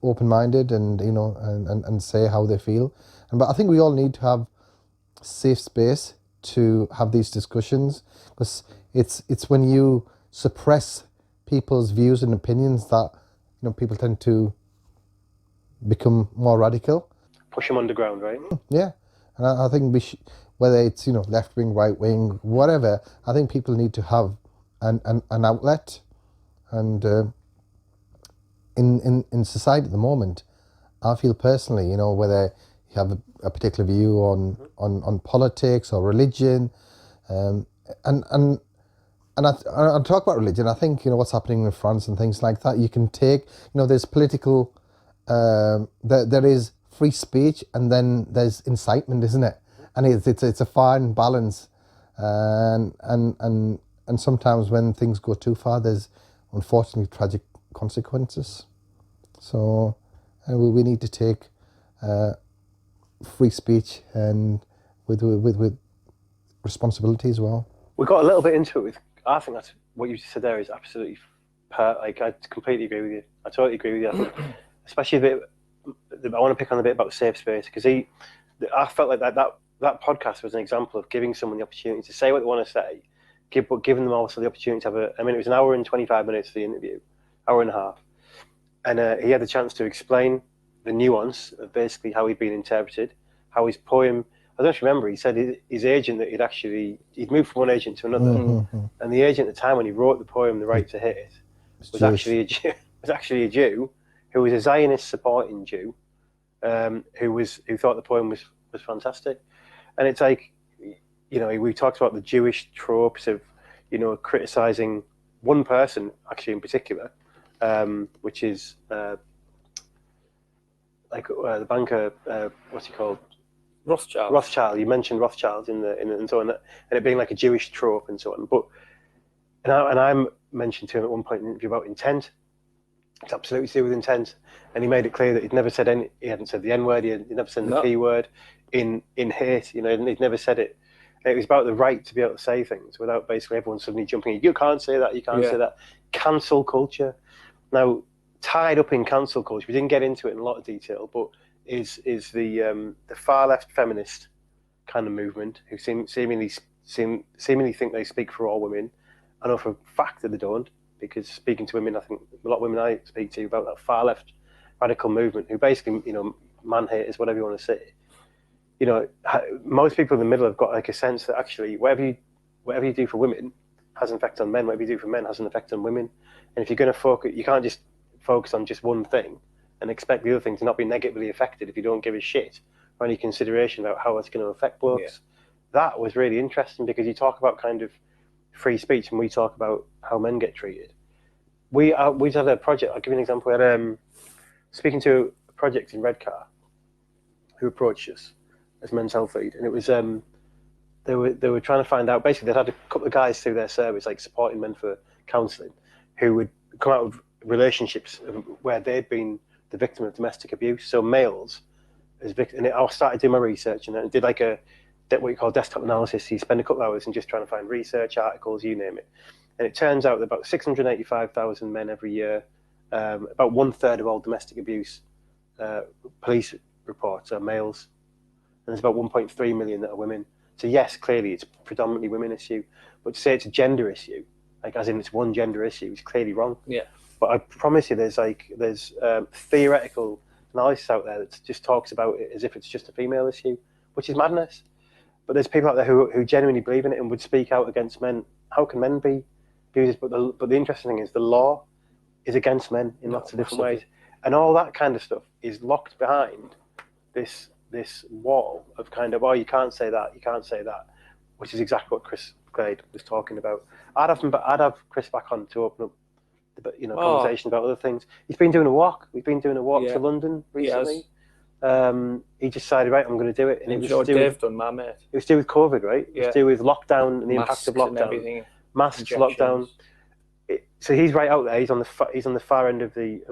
open-minded and, you know, and say how they feel. But I think we all need to have safe space to have these discussions, because it's when you suppress people's views and opinions that, you know, people tend to become more radical. Push them underground, right? Yeah, and I think whether it's, you know, left wing, right wing, whatever, I think people need to have an outlet. And in society at the moment, I feel personally, you know, whether you have a particular view on politics or religion, and I talk about religion. I think, you know, what's happening in France and things like that. You can take, you know, there's political, there is free speech, and then there's incitement, isn't it? And it's a fine balance, and and sometimes when things go too far, there's unfortunately tragic consequences. So we need to take free speech and with responsibility as well. We got a little bit into it with. I think that's what you said there is absolutely like I completely agree with you. I totally agree with you. I think, especially I want to pick on the bit about safe space because I felt like that podcast was an example of giving someone the opportunity to say what they want to say, but giving them also the opportunity to have it was an hour and 25 minutes for the interview, hour and a half, and he had the chance to explain the nuance of basically how he'd been interpreted, how his poem. I don't remember. He said his agent that he'd moved from one agent to another, and the agent at the time when he wrote the poem, "The Right to Hate," was actually a Jew who was a Zionist supporting Jew, who thought the poem was fantastic, and it's like, we talked about the Jewish tropes of, criticizing one person actually in particular, which is the banker, what's he called? Rothschild. You mentioned Rothschild and so on, and it being like a Jewish trope and so on. But and I mentioned to him at one point in the interview about intent. It's absolutely to do with intent, and he made it clear that he'd never said he hadn't said the N word, he'd never said the P word in hate. He'd never said it. It was about the right to be able to say things without basically everyone suddenly jumping in. You can't say that. You can't say that. Cancel culture. Now, tied up in cancel culture, we didn't get into it in a lot of detail, but is the far left feminist kind of movement who seemingly think they speak for all women. I know for a fact that they don't, because speaking to women, I think a lot of women I speak to about that far left radical movement who basically, man haters, whatever you want to say. Most people in the middle have got like a sense that actually whatever you do for women has an effect on men. Whatever you do for men has an effect on women. And if you're going to focus, you can't just focus on just one thing and expect the other thing to not be negatively affected if you don't give a shit or any consideration about how it's going to affect blokes. Yeah. That was really interesting because you talk about kind of free speech and we talk about how men get treated. We had a project. I'll give you an example. We had speaking to a project in Redcar who approached us as Men's Health Feed, and it was they were trying to find out. Basically, they had a couple of guys through their service, like supporting men for counselling, who would come out of relationships where they'd been the victim of domestic abuse. So males as victims. And I started doing my research and I did like what you call desktop analysis. You spend a couple of hours and just trying to find research articles, you name it. And it turns out that about 685,000 men every year, about 1/3 of all domestic abuse police reports are males. And there's about 1.3 million that are women. So yes, clearly it's predominantly women issue, but to say it's a gender issue, like as in it's one gender issue, is clearly wrong. Yeah. But I promise you, there's theoretical analysis out there that just talks about it as if it's just a female issue, which is madness. But there's people out there who genuinely believe in it and would speak out against men. How can men be abused? But the interesting thing is the law is against men in lots of different ways, and all that kind of stuff is locked behind this wall of kind of, you can't say that, which is exactly what Chris McGlade was talking about. I'd have Chris back on to open up conversation about other things. He's been doing a walk. We've been doing a walk to London recently. He just decided, right, I'm going to do it. And it was Dave done, my mate. It was to do with COVID, right? It was to do with lockdown and the impact of lockdown. Masks, lockdown. So he's right out there. He's on the far end of the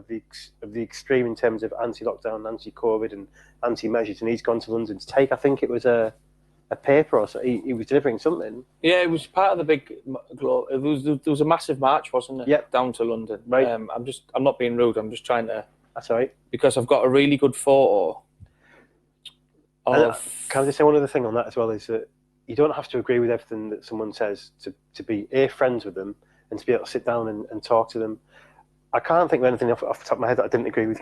extreme in terms of anti-lockdown, anti-COVID, and anti-measures. And he's gone to London to take, I think it was a paper or so. He was delivering something. Yeah, it was part of the big. There was a massive march, wasn't it? Yep. Down to London. Right. I'm not being rude. I'm just trying to. That's all right. Because I've got a really good photo. Can I just say one other thing on that as well? Is that you don't have to agree with everything that someone says to be friends with them and to be able to sit down and talk to them. I can't think of anything off the top of my head that I didn't agree with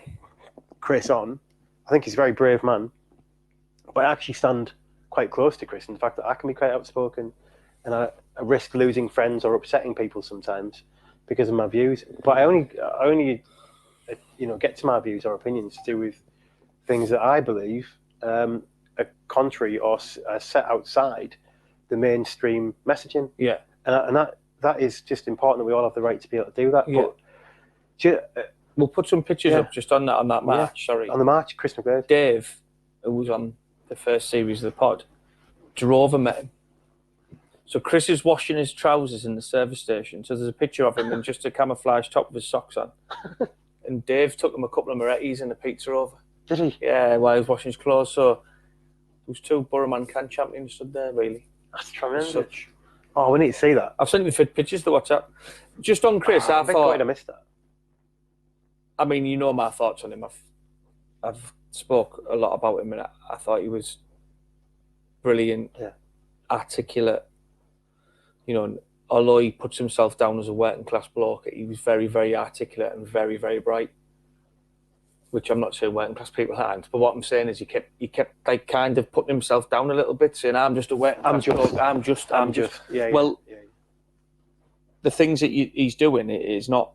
Chris on. I think he's a very brave man, but I actually stand quite close to Chris in the fact that I can be quite outspoken and I risk losing friends or upsetting people sometimes because of my views. But I only get to my views or opinions to do with things that I believe are contrary or are set outside the mainstream messaging. Yeah. And that is just important that we all have the right to be able to do that. Yeah. But we'll put some pictures up just on that march. Sorry. On the march, Chris McGlade. Dave, who was on the first series of the pod, drove and met him. So Chris is washing his trousers in the service station. So there's a picture of him in just a camouflage top with his socks on. And Dave took him a couple of Moretti's and a pizza over. Did he? Yeah, while he was washing his clothes. So there was 2 Borough Can champions stood there, really. That's tremendous. Such. Oh, we need to see that. I've sent you the pictures to WhatsApp. Just on Chris, I thought... I missed that. I mean, you know my thoughts on him. I've spoke a lot about him, and I thought he was brilliant, articulate. You know, although he puts himself down as a working class bloke, he was very, very articulate and very, very bright. Which I'm not saying working class people aren't, but what I'm saying is he kept like kind of putting himself down a little bit, saying, "I'm just a working class bloke. I'm just." Yeah. Well, the things that he's doing is not,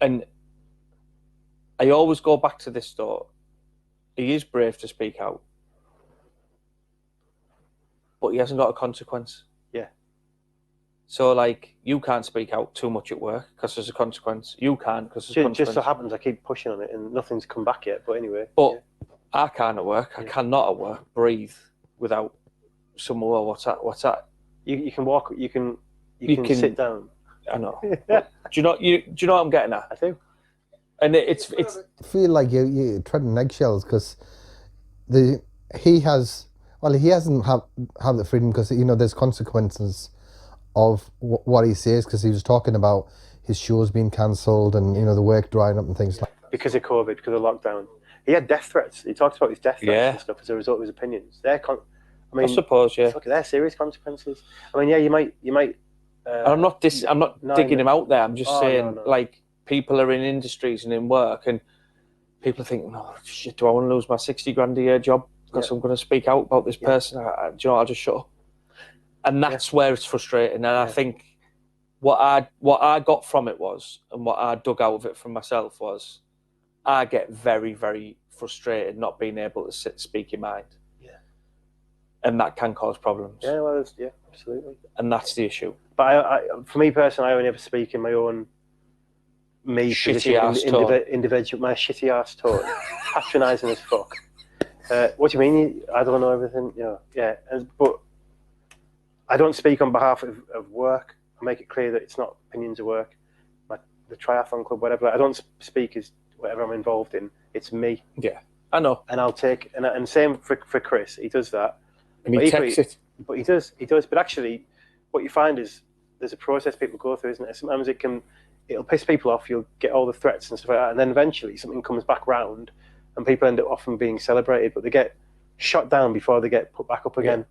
and I always go back to this though. He is brave to speak out, but he hasn't got a consequence. Yeah. So, like, you can't speak out too much at work because there's a consequence. You can't because there's a consequence. Just so happens I keep pushing on it and nothing's come back yet. But anyway. But I can't at work. I cannot at work breathe without someone. Well, what's that? You can walk. You can sit down. I know. Do you know what I'm getting at? I do. And it's. I feel like you're treading eggshells because he hasn't have the freedom because there's consequences of what he says, because he was talking about his shows being cancelled and the work drying up and things like that. Because of COVID, because of lockdown. He had death threats. He talked about his death threats and stuff as a result of his opinions. I suppose, look, they're serious consequences. I mean, you might. I'm not digging him out there. I'm just saying, like, people are in industries and in work, and people think, "Oh shit, do I want to lose my 60 grand a year job because I'm going to speak out about this person?" I'll just shut up. And that's where it's frustrating. And I think what I got from it was, and what I dug out of it from myself was, I get very, very frustrated not being able to speak your mind. Yeah. And that can cause problems. Yeah, well, absolutely. And that's the issue. But for me personally, I only ever speak in my own individual, my shitty ass tone, patronising as fuck. What do you mean? I don't know everything. But I don't speak on behalf of work. I make it clear that it's not opinions of work. The triathlon club, whatever. I don't speak as whatever I'm involved in. It's me. Yeah, I know. And I'll take and same for Chris. He does that. And he takes it. But he does. But actually, what you find is there's a process people go through, isn't it? Sometimes it'll piss people off. You'll get all the threats and stuff like that, and then eventually something comes back round, and people end up often being celebrated, but they get shot down before they get put back up again.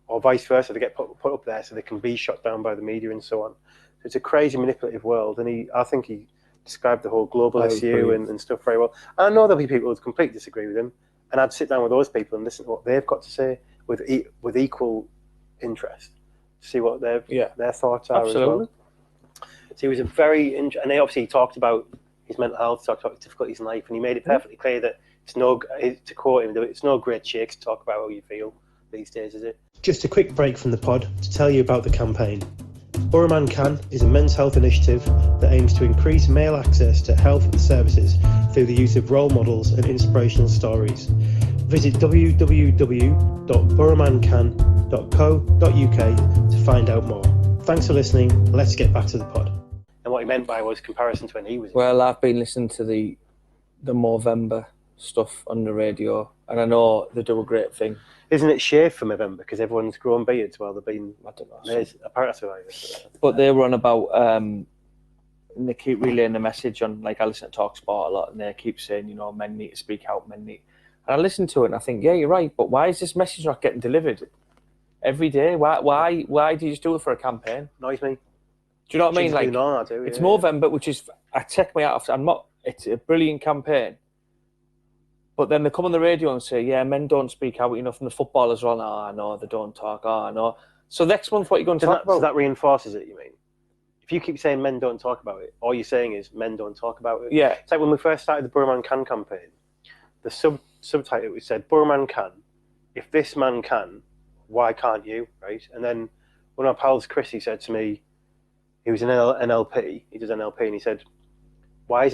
Or vice versa, they get put up there so they can be shot down by the media and so on. So it's a crazy manipulative world, and I think he described the whole global issue and stuff very well. And I know there'll be people who completely disagree with him, and I'd sit down with those people and listen to what they've got to say with equal interest, to see what their thoughts are. Absolutely. As well. So he was a very, and he talked about his mental health, talked about his difficulties in life, and he made it perfectly clear that to quote him, it's no great shake to talk about how you feel these days, is it? Just a quick break from the pod to tell you about the campaign. Borough Can is a men's health initiative that aims to increase male access to health services through the use of role models and inspirational stories. Visit www.boroughmancan.co.uk to find out more. Thanks for listening. Let's get back to the pod. And what he meant by was comparison to when he was. Well, I've been listening to the Movember stuff on the radio, and I know they do a great thing. Isn't it shaved for Movember because everyone's grown beards while they've been? I don't know. Apparently, but they were on about. And they keep relaying the message on. Like, I listen to TalkSport a lot, and they keep saying, men need to speak out, men need. And I listen to it, and I think, yeah, you're right. But why is this message not getting delivered every day? Why do you just do it for a campaign? Annoys me. Do you know what I mean? Like, I do, it's Movember, which is I take me out. It's a brilliant campaign. But then they come on the radio and say, yeah, men don't speak out enough, and the footballers are on, I know, they don't talk, I know. So next month, what are you going to talk about? So that reinforces it, you mean? If you keep saying men don't talk about it, all you're saying is men don't talk about it. Yeah. It's like when we first started the Borough Can campaign, the subtitle, we said, Borough Can, if this man can, why can't you, right? And then one of our pals, Chris, he said to me, he was an NLP, he does NLP, and he said, why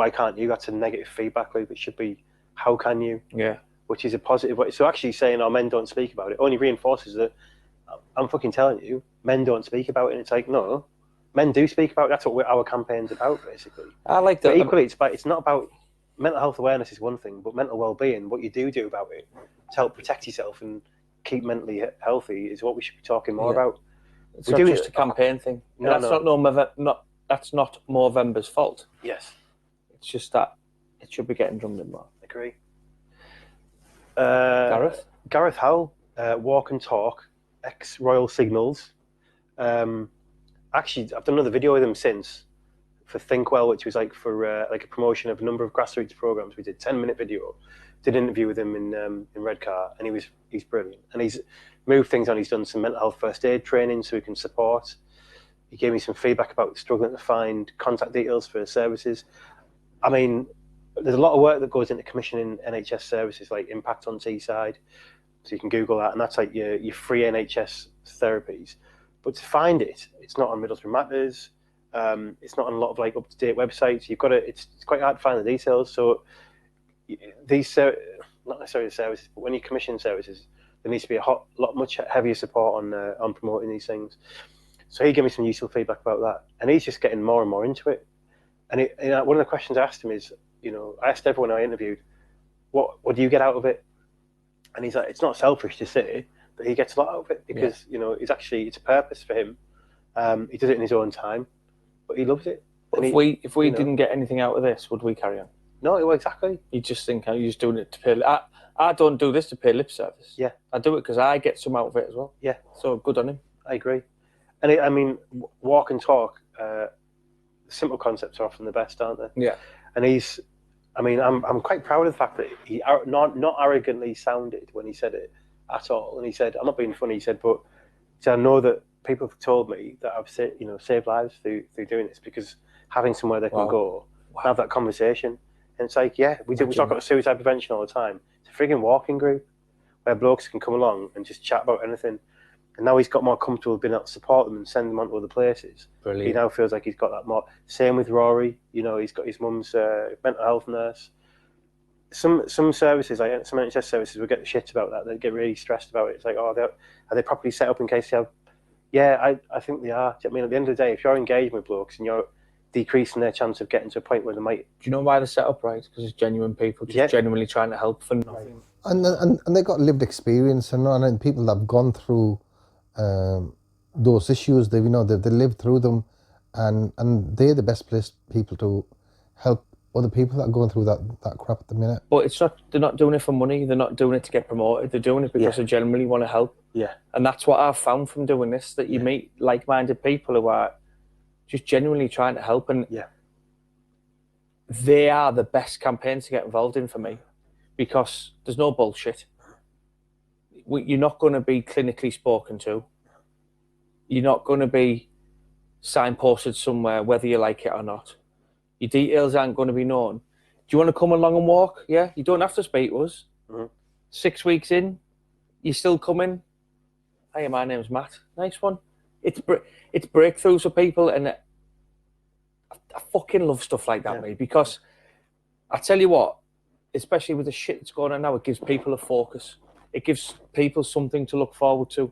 can't you? That's a negative feedback loop. It should be, how can you? Yeah. Which is a positive way. So actually saying, men don't speak about it only reinforces that I'm fucking telling you, men don't speak about it. And it's like, no, men do speak about it. That's what our campaign's about, basically. I like But that. equally, it's not about mental health awareness is one thing, but mental well-being, what you do about it to help protect yourself and keep mentally healthy is what we should be talking more about. It's not just a campaign thing. No, that's not Movember's fault. Yes. It's just that it should be getting drummed in more. Agree. Gareth Howell, Walk and Talk, ex-Royal Signals. Actually, I've done another video with him since for Think Well, which was like for like a promotion of a number of grassroots programs. We did 10-minute video, did an interview with him in Redcar, and he's brilliant. And he's moved things on. He's done some mental health first aid training so he can support. He gave me some feedback about struggling to find contact details for services. I mean, there's a lot of work that goes into commissioning NHS services, like Impact on Teesside. So you can Google that, and that's like your free NHS therapies. But to find it, it's not on Middlesbrough Matters. It's not on a lot of like up-to-date websites. You've got to. It's quite hard to find the details. So these not necessarily the services, but when you commission services, there needs to be much heavier support on promoting these things. So he gave me some useful feedback about that, and he's just getting more and more into it. And one of the questions I asked him is, I asked everyone I interviewed, what do you get out of it? And he's like, it's not selfish to say, but he gets a lot out of it because it's a purpose for him. He does it in his own time, but he loves it. But if we didn't get anything out of this, would we carry on? No, well, exactly. You just think you're just doing it to pay. I don't do this to pay lip service. Yeah, I do it because I get some out of it as well. Yeah, so good on him. I agree. And Walk and Talk. Simple concepts are often the best, aren't they? Yeah. And I'm quite proud of the fact that he not arrogantly sounded when he said it at all. And he said, I'm not being funny. He said, but I know that people have told me that I've saved lives through doing this because having somewhere they can go, have that conversation. And it's like, we talk about suicide prevention all the time. It's a frigging walking group where blokes can come along and just chat about anything. And now he's got more comfortable being able to support them and send them on to other places. Brilliant. He now feels like he's got that more. Same with Rory. He's got his mum's mental health nurse. Some services, like some NHS services, will get the shit about that. They get really stressed about it. It's like, are they properly set up in case they have? Yeah, I think they are. I mean, at the end of the day, if you're engaging with blokes and you're decreasing their chance of getting to a point where they might. Do you know why they're set up right? Because it's genuine people just genuinely trying to help for nothing. And they've got lived experience and people that have gone through those issues. They lived through them, and they're the best placed people to help other people that are going through that crap at the minute. But they're not doing it for money. They're not doing it to get promoted. They're doing it because they genuinely want to help. Yeah. And that's what I've found from doing this, that you meet like-minded people who are just genuinely trying to help, and they are the best campaigns to get involved in for me because there's no bullshit. You're not going to be clinically spoken to. You're not going to be signposted somewhere, whether you like it or not. Your details aren't going to be known. Do you want to come along and walk? Yeah, you don't have to speak to us. Mm-hmm. 6 weeks in, you're still coming. Hey, my name's Matt. Nice one. It's breakthroughs for people, and I fucking love stuff like that, mate, because I tell you what, especially with the shit that's going on now, it gives people a focus. It gives people something to look forward to.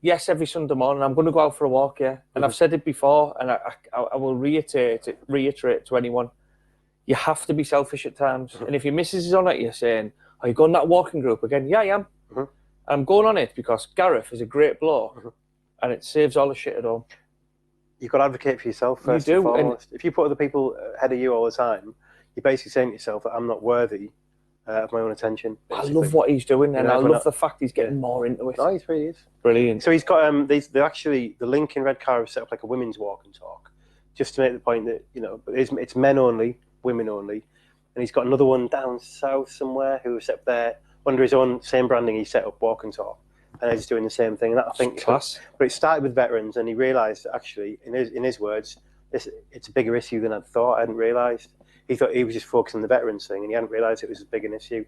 Yes, every Sunday morning I'm going to go out for a walk, and I've said it before, and I will reiterate it to anyone. You have to be selfish at times, and if your missus is on it, you're saying, "Are you going that walking group again?" Yeah, I am. I'm going on it because Gareth is a great bloke, and it saves all the shit at home. You've got to advocate for yourself first and foremost. If you put other people ahead of you all the time, you're basically saying to yourself that I'm not worthy of my own attention. Basically. I love what he's doing, and I love the fact he's getting more into it. No, he really is. Brilliant. So he's got they're actually, the link in Redcar have set up like a women's walk and talk, just to make the point that it's men only, women only, and he's got another one down south somewhere who set up there under his own same branding. He set up walk and talk, and he's doing the same thing. And that, I think, class. But it started with veterans, and he realised that actually, in his words, it's a bigger issue than I'd thought. I hadn't realised. He thought he was just focusing on the veterans thing, and he hadn't realised it was as big an issue.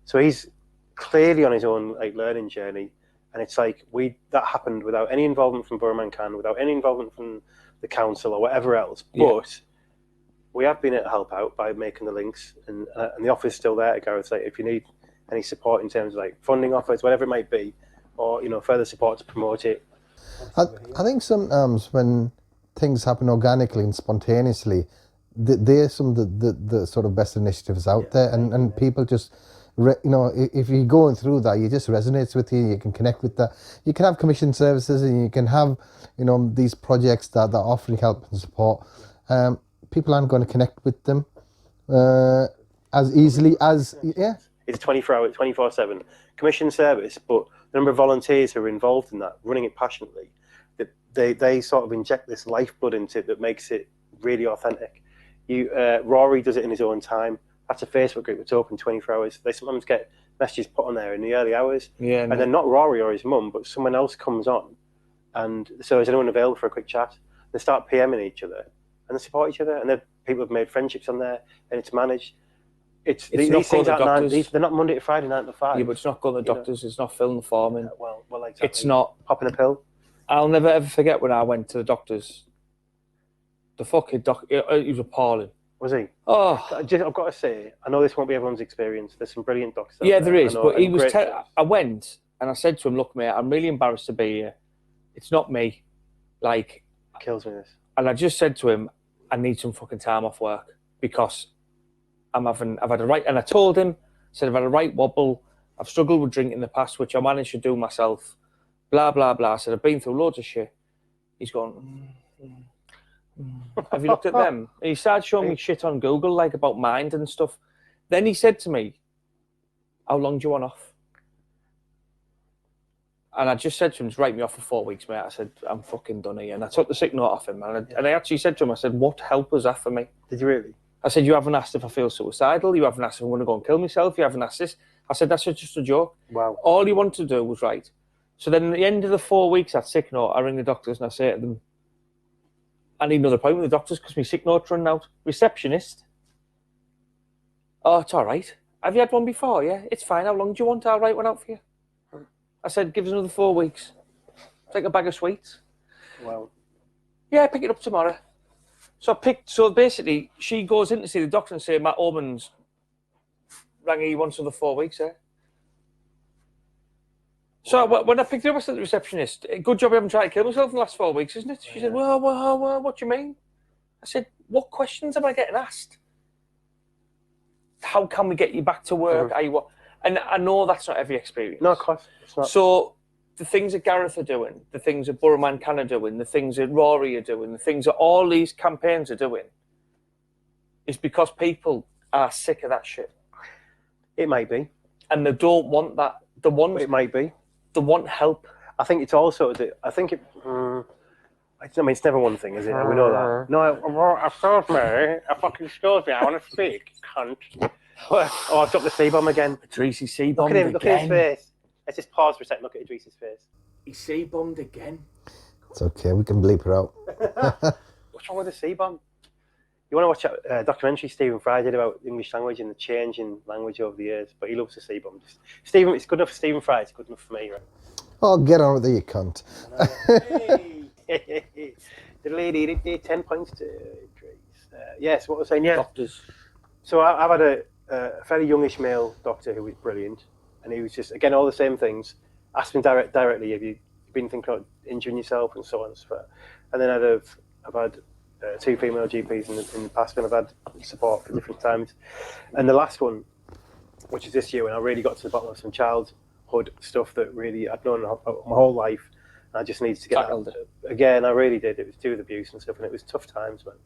So he's clearly on his own learning journey, and it's like that happened without any involvement from Borough Mancan, without any involvement from the council or whatever else. But we have been able to help out by making the links, and the offer's still there. Gareth, like, if you need any support in terms of like funding offers, whatever it might be, or further support to promote it. I think sometimes when things happen organically and spontaneously, they're some of the sort of best initiatives out there, and people just, if you're going through that, it just resonates with you. You can connect with that. You can have commission services, and you can have, these projects that are offering help and support. People aren't going to connect with them as easily as It's a 24-hour, 24/7 commission service, but the number of volunteers who are involved in that, running it passionately, that they sort of inject this lifeblood into it that makes it really authentic. Rory does it in his own time. That's a Facebook group that's open 24 hours. They sometimes get messages put on there in the early hours, and then not Rory or his mum, but someone else comes on, and so is anyone available for a quick chat? They start PMing each other, and they support each other, and then people have made friendships on there, and it's managed. These things aren't they're not Monday to Friday 9 to 5. Yeah, but it's not going to the doctors. It's not filling the form in. Well, exactly. It's not popping a pill. I'll never ever forget when I went to the doctors. The fucking he was appalling. Was he? Oh, I've got to say, I know this won't be everyone's experience. There's some brilliant doctors. Yeah, there is. But he was. I went and I said to him, "Look, mate, I'm really embarrassed to be here. It's not me. Like, kills me this." And I just said to him, "I need some fucking time off work because I've had a right." And I told him, I said, "I've had a right wobble. I've struggled with drinking in the past, which I managed to do myself. Blah blah blah." I said, "I've been through loads of shit." He's gone. Have you looked at them? And he started showing me shit on Google, like about mind and stuff. Then he said to me, "How long do you want off?" And I just said to him, "Just write me off for 4 weeks, mate." I said, "I'm fucking done here." And I took the sick note off him. And I actually said to him, I said, "What help was that for me?" Did you really? I said, "You haven't asked if I feel suicidal. You haven't asked if I'm going to go and kill myself. You haven't asked this." I said, "That's just a joke." Wow. All you wanted to do was write. So then at the end of the 4 weeks, that sick note, I ring the doctors and I say to them, "I need another appointment with the doctors because my sick note's running out." Receptionist. "Oh, it's all right. Have you had one before? Yeah, it's fine. How long do you want? I'll write one out for you." I said, "Give us another 4 weeks. Take a bag of sweets." Wow. "Yeah, pick it up tomorrow." So basically, she goes in to see the doctor and say, "Matt Orman's rang you once another 4 weeks, eh?" So when I picked it up, I said to the receptionist, "Good job I haven't tried to kill myself in the last 4 weeks, isn't it?" She said, well, what do you mean? I said, "What questions am I getting asked? How can we get you back to work? And I know that's not every experience. No, of course. It's not. So the things that Gareth are doing, the things that Borough Man Can are doing, the things that Rory are doing, the things that all these campaigns are doing, is because people are sick of that shit. It might be. And they don't want that. It might be. They want help. I think it's also, I mean, it's never one thing, is it? We know that. No, excuse me. Fucking excuse me. I want to speak, cunt. Oh, I've dropped the C-bomb again. Idrees C-bombed again. Look at his face. Let's just pause for a second. Look at Idrees' face. He C-bombed again. It's okay. We can bleep her out. What's wrong with the C-bomb? You want to watch a documentary Stephen Fry did about English language and the change in language over the years, but he loves the C-bomb. Stephen, it's good enough for Stephen Fry. It's good enough for me, right? Oh, get on with it, you cunt. The lady, 10 points to Idrees. Yes, what was I saying? Yeah. Doctors. So I've had a fairly youngish male doctor who was brilliant, and he was just, again, all the same things. Asked me directly, have you been thinking about injuring yourself and so on and so forth. And then I've had 2 female GPs in the past when I've had support for different times. And the last one, which is this year, when I really got to the bottom of some childhood stuff that really I'd known my whole life. I just needed to get that. Again, I really did. It was to do with abuse and stuff, and it was tough times, man.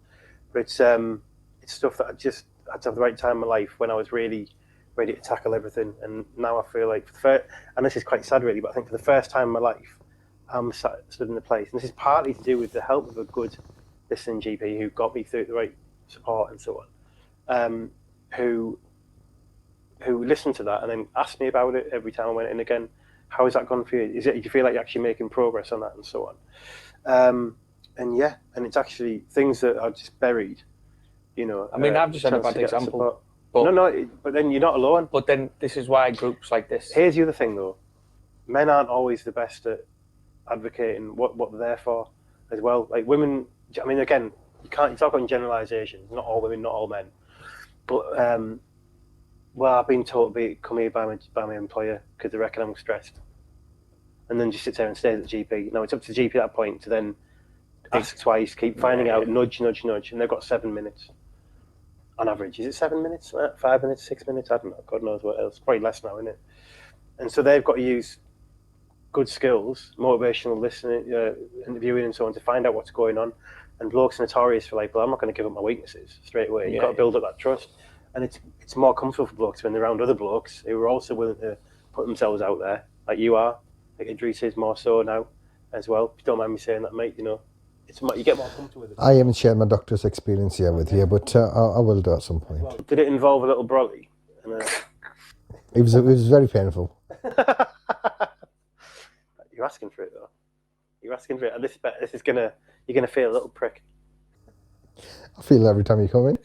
But it's stuff that I just had to have the right time in my life when I was really ready to tackle everything. And now I feel like, and this is quite sad really, but I think for the first time in my life, I'm stood in the place. And this is partly to do with the help of a good listening GP who got me through the right support and so on, who listened to that and then asked me about it every time I went in again. How has that gone for you? Do you feel like you're actually making progress on that and so on? And it's actually things that are just buried, you know. I mean, I've just had a bad example. But then you're not alone. But then this is why groups like this. Here's the other thing though. Men aren't always the best at advocating what they're there for as well. Like women, I mean, again, you talk about generalisations, not all women, not all men. But, well, I've been told to come here by my employer because they reckon I'm stressed. and then just sits there and stares at the GP. Now it's up to the GP at that point to then ask twice, keep finding out, nudge, and they've got 7 minutes on average. Is it 7 minutes? 5 minutes? 6 minutes? I don't know. God knows what else. Probably less now, isn't it? And so they've got to use good skills, motivational listening, interviewing, and so on to find out what's going on. And blokes are notorious for like, well, I'm not going to give up my weaknesses straight away. You've got to build up that trust. And it's more comfortable for blokes when they're around other blokes who are also willing to put themselves out there, like you are. Like Idrees is more so now as well. If you don't mind me saying that, mate, you know, you get more comfortable with it. I haven't shared my doctor's experience here with you, but I will do at some point. Did it involve a little brolly? It was very painful. You're asking for it though. You're asking for it. And you're gonna feel a little prick. I feel it every time you come in.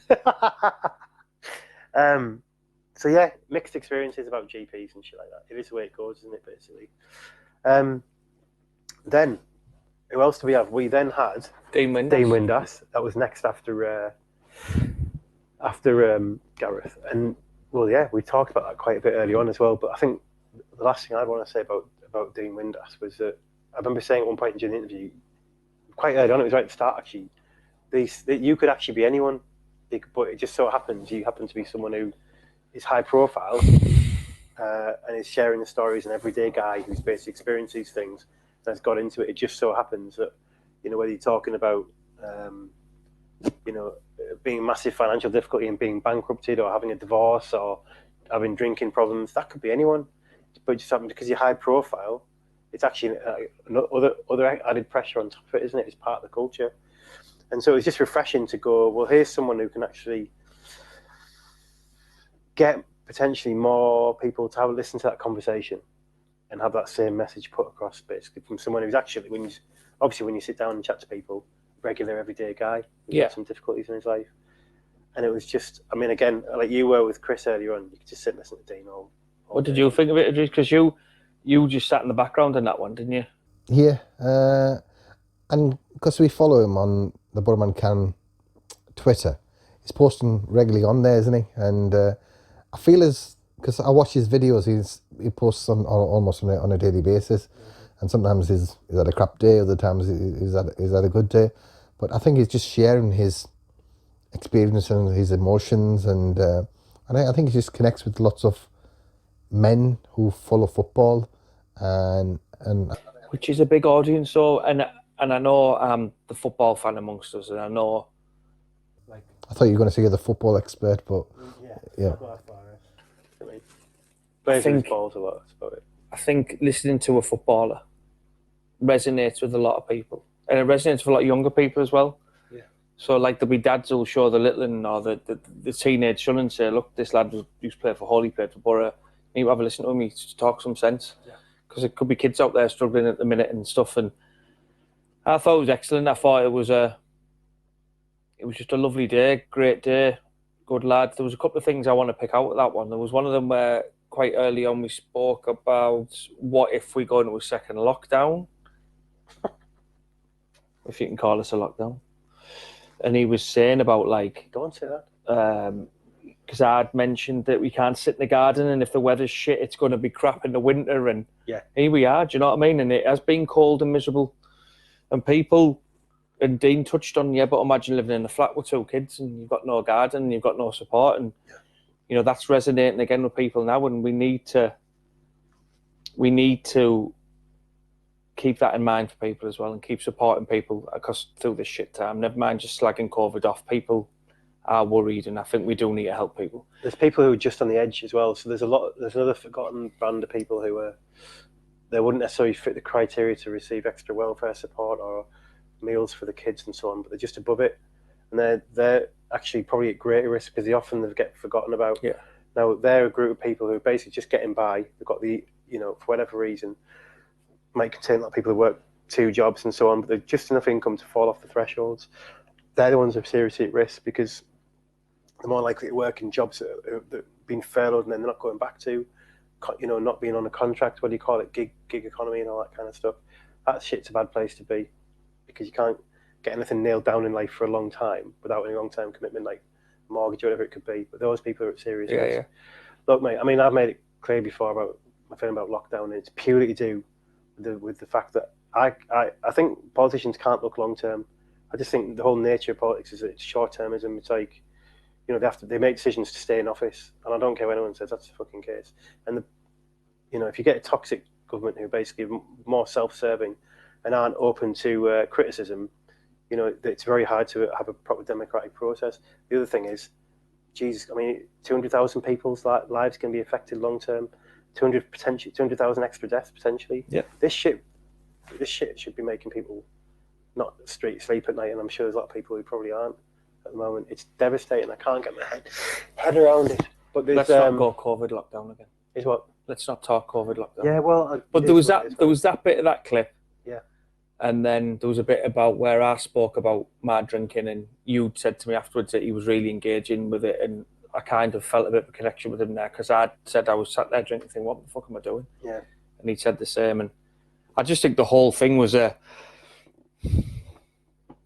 So yeah, mixed experiences about GPs and shit like that. It is the way it goes, isn't it? Basically. Then, who else do we have? We then had Dean Windass. That was next after Gareth. And well, yeah, we talked about that quite a bit early on as well. But I think the last thing I want to say about Dean Windass was that I remember saying at one point during the interview, quite early on, it was right at the start actually, that you could actually be anyone, but it just so happens you happen to be someone who is high profile and is sharing the stories, an everyday guy who's basically experienced these things and has got into it. It just so happens that, you know, whether you're talking about, you know, being in massive financial difficulty and being bankrupted or having a divorce or having drinking problems, that could be anyone. But it just happens because you're high profile, it's actually other added pressure on top of it, isn't it? It's part of the culture. And so it's just refreshing to go, well, here's someone who can actually get potentially more people to listen to that conversation and have that same message put across, basically, from someone who's actually, when you sit down and chat to people, regular, everyday guy who's got some difficulties in his life. And it was just, I mean, again, like you were with Chris earlier on, you could just sit and listen to Dean all What did you think of it, Idrees? Because you just sat in the background in that one, didn't you? Yeah, and because we follow him on the Burman Can Twitter, he's posting regularly on there, isn't he? And I feel because I watch his videos, he posts almost on a daily basis, and sometimes he's had a crap day, other times he's had a good day. But I think he's just sharing his experience and his emotions, and I think he just connects with lots of men who follow football, and which is a big audience. So and I know the football fan amongst us, and I know. I thought you were going to say you're the football expert, but yeah. I think balls a lot. That's about it. I think listening to a footballer resonates with a lot of people, and it resonates with a lot of younger people as well. Yeah. So like there'll be dads who'll show the little one or the teenage son and say, "Look, this lad used to play for Howell, he played for Borough. You need to have a listen to him. He talk some sense." Because it could be kids out there struggling at the minute and stuff. And I thought it was excellent. I thought it was just a lovely day, great day, good lad. There was a couple of things I want to pick out of that one. There was one of them where quite early on we spoke about what if we go into a second lockdown, if you can call us a lockdown. And he was saying about like, don't say that. Because I'd mentioned that we can't sit in the garden, and if the weather's shit, it's going to be crap in the winter. And here we are, do you know what I mean? And it has been cold and miserable. And people, and Dean touched on, but imagine living in a flat with 2 kids and you've got no garden and you've got no support. And, you know, that's resonating again with people now. And we need to keep that in mind for people as well and keep supporting people because through this shit time, never mind just slagging COVID off, people are worried, and I think we do need to help people. There's people who are just on the edge as well. So there's another forgotten band of people who they wouldn't necessarily fit the criteria to receive extra welfare support or meals for the kids and so on, but they're just above it, and they're actually probably at greater risk because they often get forgotten about. Yeah. Now they're a group of people who are basically just getting by. They've got the, you know, for whatever reason, might contain a lot of people who work 2 jobs and so on, but they're just enough income to fall off the thresholds. They're the ones who are seriously at risk because they're more likely to work in jobs that have been furloughed and then they're not going back to, you know, not being on a contract, what do you call it, gig economy and all that kind of stuff. That shit's a bad place to be because you can't get anything nailed down in life for a long time without any long-term commitment like mortgage or whatever it could be. But those people are at serious risk. Yeah. Look, mate, I mean, I've made it clear before about my feeling about lockdown, and it's purely to do with the fact that I think politicians can't look long term. I just think the whole nature of politics is that it's short termism. It's like, you know, they make decisions to stay in office, and I don't care what anyone says, that's the fucking case. And you know, if you get a toxic government who are basically more self-serving and aren't open to criticism, you know, it's very hard to have a proper democratic process. The other thing is, Jesus, I mean, 200,000 people's lives can be affected long term. 200,000 extra deaths potentially. Yeah. This shit should be making people not sleep at night, and I'm sure there's a lot of people who probably aren't at the moment. It's devastating. I can't get my head around it. But let's not go COVID lockdown again. Is what? Let's not talk COVID lockdown. Yeah, well, but there was that bit of that clip. Yeah. And then there was a bit about where I spoke about my drinking, and you said to me afterwards that he was really engaging with it, and I kind of felt a bit of a connection with him there, because I said I was sat there drinking, thinking, what the fuck am I doing? Yeah. And he said the same, and I just think the whole thing was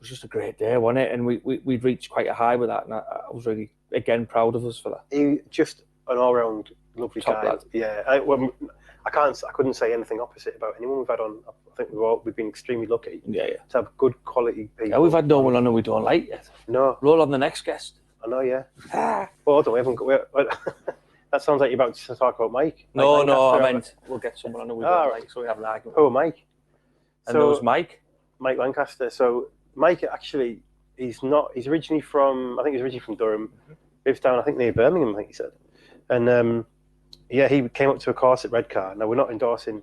just a great day, wasn't it? And we'd reached quite a high with that, and I was really, again, proud of us for that. He just an all-round lovely Top guy. lad. Yeah, I couldn't say anything opposite about anyone we've had on. I think we've been extremely lucky. Yeah. To have good quality people. Yeah, we've had no one on who we don't like yet. No. Roll on the next guest. I know, yeah. Well, hold on, we haven't got. That sounds like you're about to talk about Mike. No, I meant we'll get someone on who we don't like, so we have an argument. Oh, Mike. And there was Mike Lancaster. So Mike actually, he's originally from, I think he's originally from Durham. Lives down, I think, near Birmingham, I think he said. And yeah, he came up to a course at Redcar. Now, we're not endorsing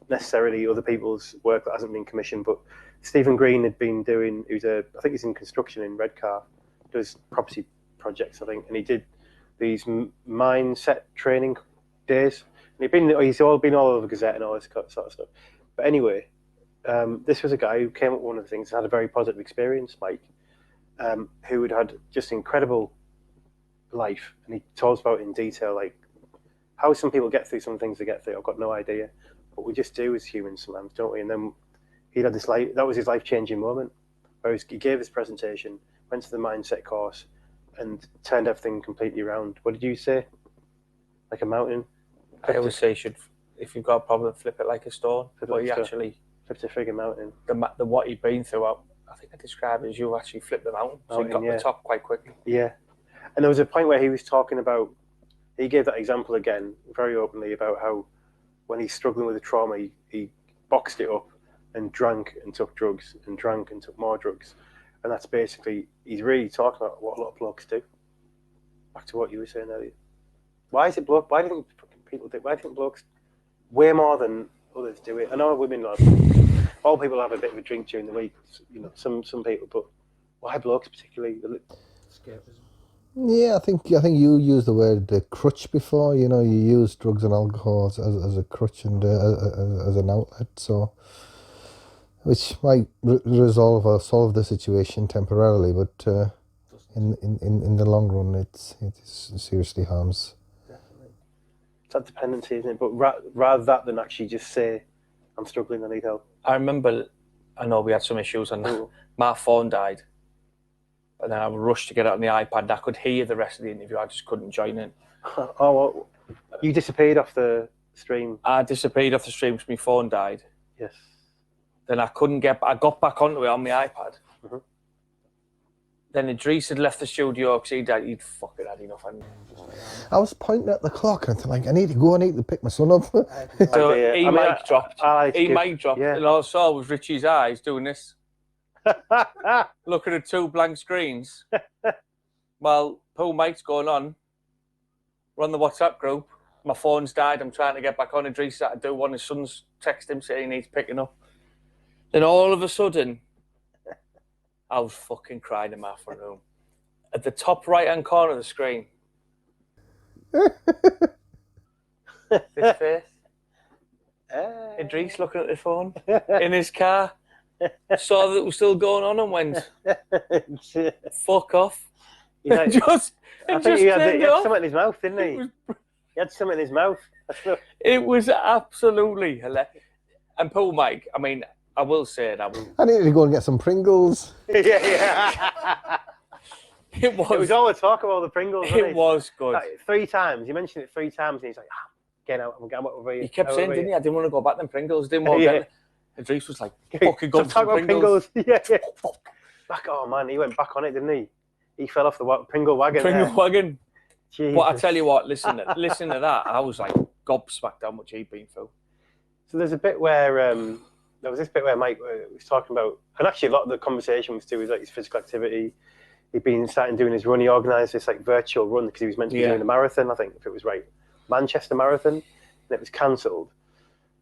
necessarily other people's work that hasn't been commissioned, but Stephen Green had been doing, I think he's in construction in Redcar, does property projects, I think, and he did these mindset training days. And he's all been all over Gazette and all this sort of stuff. But anyway, this was a guy who came up with one of the things and had a very positive experience, Mike, who had just incredible life, and he told us about it in detail, like how some people get through some things they get through. I've got no idea, but we just do as humans sometimes, don't we? And then he had this life, that was his life-changing moment, where he gave his presentation, went to the mindset course, and turned everything completely around. What did you say? Like a mountain? I always say if you've got a problem, flip it like a stone. But he actually flipped a frigging mountain. The what he'd been through, I think I described it as you actually flipped the mountain. So he got to the top quite quickly. Yeah. And there was a point where he was talking about, he gave that example again, very openly, about how when he's struggling with a trauma, he boxed it up and drank and took drugs and drank and took more drugs. And that's basically, he's really talking about what a lot of blokes do. Back to what you were saying earlier. Why do you think people do? Why do you think blokes, way more than others, do it? I know women all people have a bit of a drink during the week, you know, some people, but why blokes particularly? Escapism. Yeah, I think you used the word crutch before. You know, you use drugs and alcohol as a crutch and as an outlet. So, which might resolve or solve the situation temporarily, but in the long run, it seriously harms. Definitely, it's that dependency, isn't it? But rather that than actually just say, "I'm struggling, I need help." I remember, I know we had some issues, and my phone died. And then I rushed to get it on the iPad. I could hear the rest of the interview. I just couldn't join in. Oh, well, you disappeared off the stream. I disappeared off the stream because my phone died. Yes. Then I got back onto it on my iPad. Mm-hmm. Then Idrees had left the studio because he'd fucking had enough. I was pointing at the clock and I'm like, I need to pick my son up. So he mic dropped. Yeah. And all I saw was Richie's eyes doing this. Looking at two blank screens while Pool Mike's going on. We're on the WhatsApp group. My phone's died. I'm trying to get back on. Idrees had to do one. His son's text him saying he needs picking up. Then all of a sudden, I was fucking crying in my front room. At the top right-hand corner of the screen. This face. Idrees looking at the phone in his car. Saw that it was still going on and went, fuck off. I think he had something in his mouth, didn't he? He had something in his mouth. It was absolutely hilarious. And Pool Mike, I mean, I will say it. I needed to go and get some Pringles. Yeah. It was all the talk of all the Pringles, wasn't it? It was good. Like, 3 times. You mentioned it 3 times and he's like, Get out of here. He kept saying, didn't he? I didn't want to go back then Pringles. Didn't want to get Idrees was like, fucking go go to Pringles. Yeah. Back, oh man, he went back on it, didn't he? He fell off the Pringle wagon. Wagon. Jesus. But I tell you what, listen to that. I was like gobsmacked how much he'd been through. So there's a bit where there was this bit where Mike was talking about, and actually a lot of the conversation was to do with like his physical activity. He'd been starting doing his run. He organised this like virtual run because he was meant to be doing a marathon, I think, if it was right, Manchester Marathon, and it was cancelled.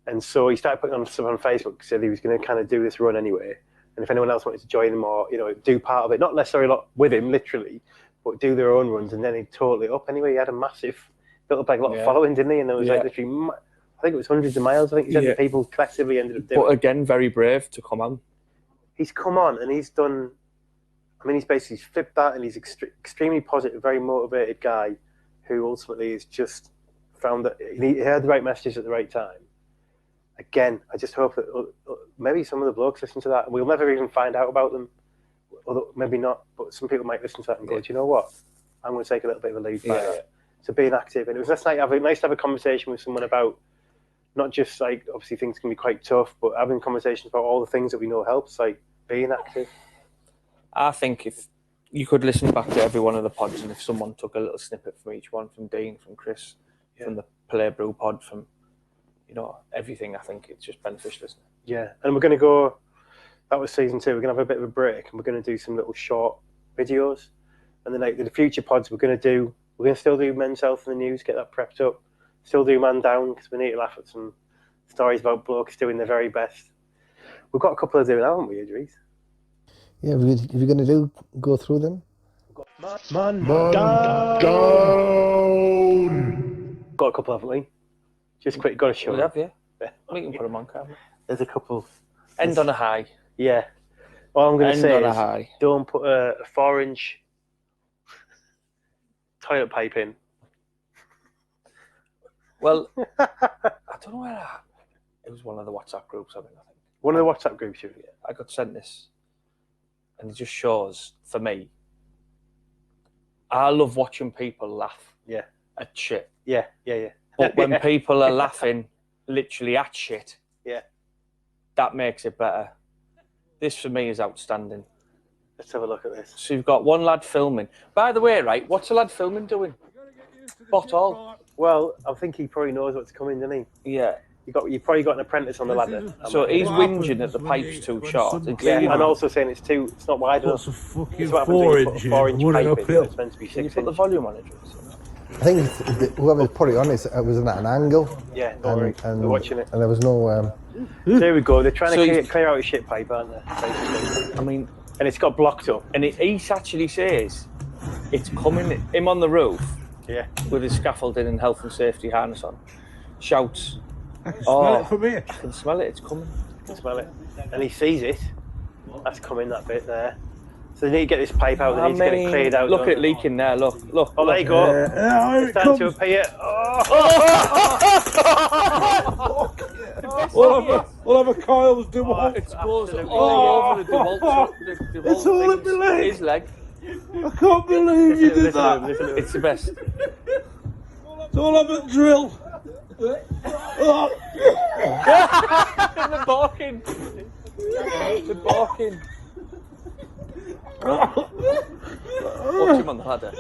And so he started putting on stuff on Facebook, said he was going to kind of do this run anyway. And if anyone else wanted to join him or, do part of it, not necessarily with him, literally, but do their own runs, and then he'd total it up anyway. He had a massive, built up like a lot of following, didn't he? And there was like literally, I think it was hundreds of miles, I think he said that people collectively ended up doing. But again, very brave to come on. He's come on and he's done, he's basically flipped that, and he's extremely positive, very motivated guy who ultimately has just found that he heard the right messages at the right time. Again, I just hope that maybe some of the blokes listen to that. We'll never even find out about them, although maybe not. But some people might listen to that and go, "Do you know what? I'm going to take a little bit of a lead by it." So being active, and it was nice to have a conversation with someone about not just like obviously things can be quite tough, but having conversations about all the things that we know helps, like being active. I think if you could listen back to every one of the pods, and if someone took a little snippet from each one, from Dean, from Chris, from the Play Brew pod, from everything, I think it's just beneficial, isn't it? Yeah, and we're going to go, that was season 2, we're going to have a bit of a break, and we're going to do some little short videos, and then like the future pods we're going to still do Men's Health in the News, get that prepped up, still do Man Down, because we need to laugh at some stories about blokes doing their very best. We've got a couple of them, haven't we, Idrees? Yeah, if you're going to go through them. Man down. Got a couple, haven't we? Just quick, got to show. We have, we can put them on camera. There's a couple. End on a high. Yeah. All I'm going to say is high. Don't put a 4-inch toilet pipe in. Well, I don't know where it was one of the WhatsApp groups, I think. One of the WhatsApp groups, I got sent this, and it just shows, for me, I love watching people laugh at shit. Yeah. But when people are laughing literally at shit, that makes it better. This, for me, is outstanding. Let's have a look at this. So you've got one lad filming. By the way, right, what's the lad filming doing? Bottle. Well, I think he probably knows what's coming, doesn't he? Yeah. You probably got an apprentice on the ladder. So he's whinging that the pipe's too short. And also saying it's not wide enough. What's a fucking It's what happens when you put a 4-inch running pipe in, uphill? it's meant to be 6 Can you put the inch. volume on it? I think whoever put it on it was at an angle. Yeah, don't worry. We're watching it. And there was no... There we go. They're trying to clear out a shit pipe, aren't they? Basically. I mean... And it's got blocked up. And he actually says it's coming, him on the roof, with his scaffolding and health and safety harness on, shouts, I can smell it from here. I can smell it, it's coming. I can smell it. And he sees it. That's coming, that bit there. So they need to get this pipe out, they need to get it cleared out. Look at it leaking there, look. Oh, there you go. Here It's starting to appear. We'll have a Kyle's DeWalt. It goes all over the DeWalt. It's all in my leg. His leg. I can't believe you did that. It's the best. It's all over the drill. The barking. The barking. Watch him on the ladder.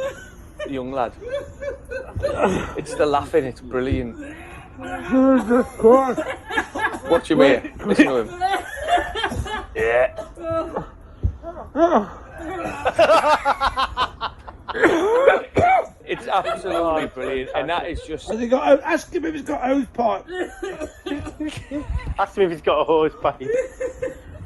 The young lad. It's the laughing, it's brilliant. Jesus Christ. Watch him here. Listen to him. Yeah. It's absolutely brilliant, and that is just. Has he got? Ask him if he's got a hose pipe. Ask him if he's got a hose pipe.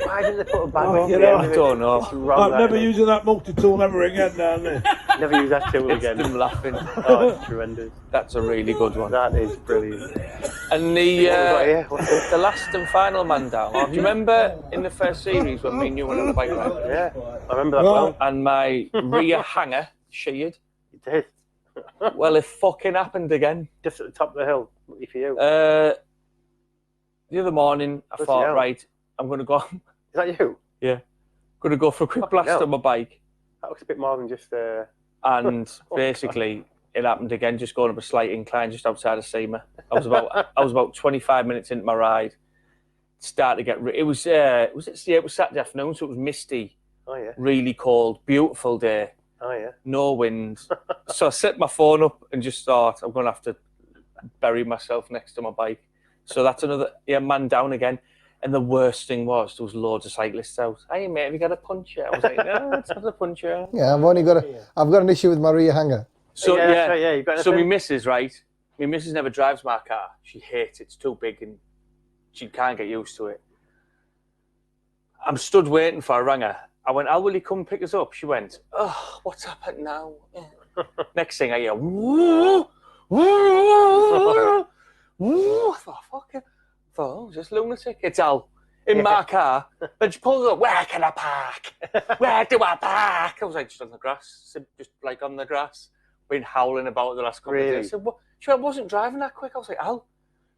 Why didn't they put a bag on? I don't know. I'm never using that multi-tool ever again down there. Never use that tool It's again. them laughing. Oh, it's tremendous. That's a really good one. That is brilliant. And the last and final man down. Do you remember in the first series when me and you went on the bike ride? Yeah, I remember that well. And my rear hanger sheared. It did. Well, it fucking happened again. Just at the top of the hill. Lucky for you. The other morning, I thought, hell? right, I'm going to go. Is that you? Yeah. Going to go for a quick blast on my bike. That looks a bit more than just... And basically, it happened again, just going up a slight incline just outside of Seymour. I was about 25 minutes into my ride. It started to get, it was Saturday afternoon, so it was misty. Oh, yeah. Really cold, beautiful day. Oh, yeah. No wind. So I set my phone up and just thought, I'm going to have to bury myself next to my bike. So that's another, man down again. And the worst thing was, there was loads of cyclists out. Hey, mate, have you got a puncher? I was like, no, it's not a puncher. Yeah, I've got an issue with my rear hanger. So, That's right, you've got so my anything? missus, right? My missus never drives my car. She hates it. It's too big and she can't get used to it. I'm stood waiting for a ranger. I went, will you come pick us up? She went, oh, what's happened now? Next thing I hear, woo, woo, woo. I thought, fuck it. I thought, oh, just lunatic. It's Al in my car. Then she pulls up, where can I park? Where do I park? I was like, just on the grass, just like on the grass. Been howling about it the last couple of days. I said, what? She went, I wasn't driving that quick. I was like, Al.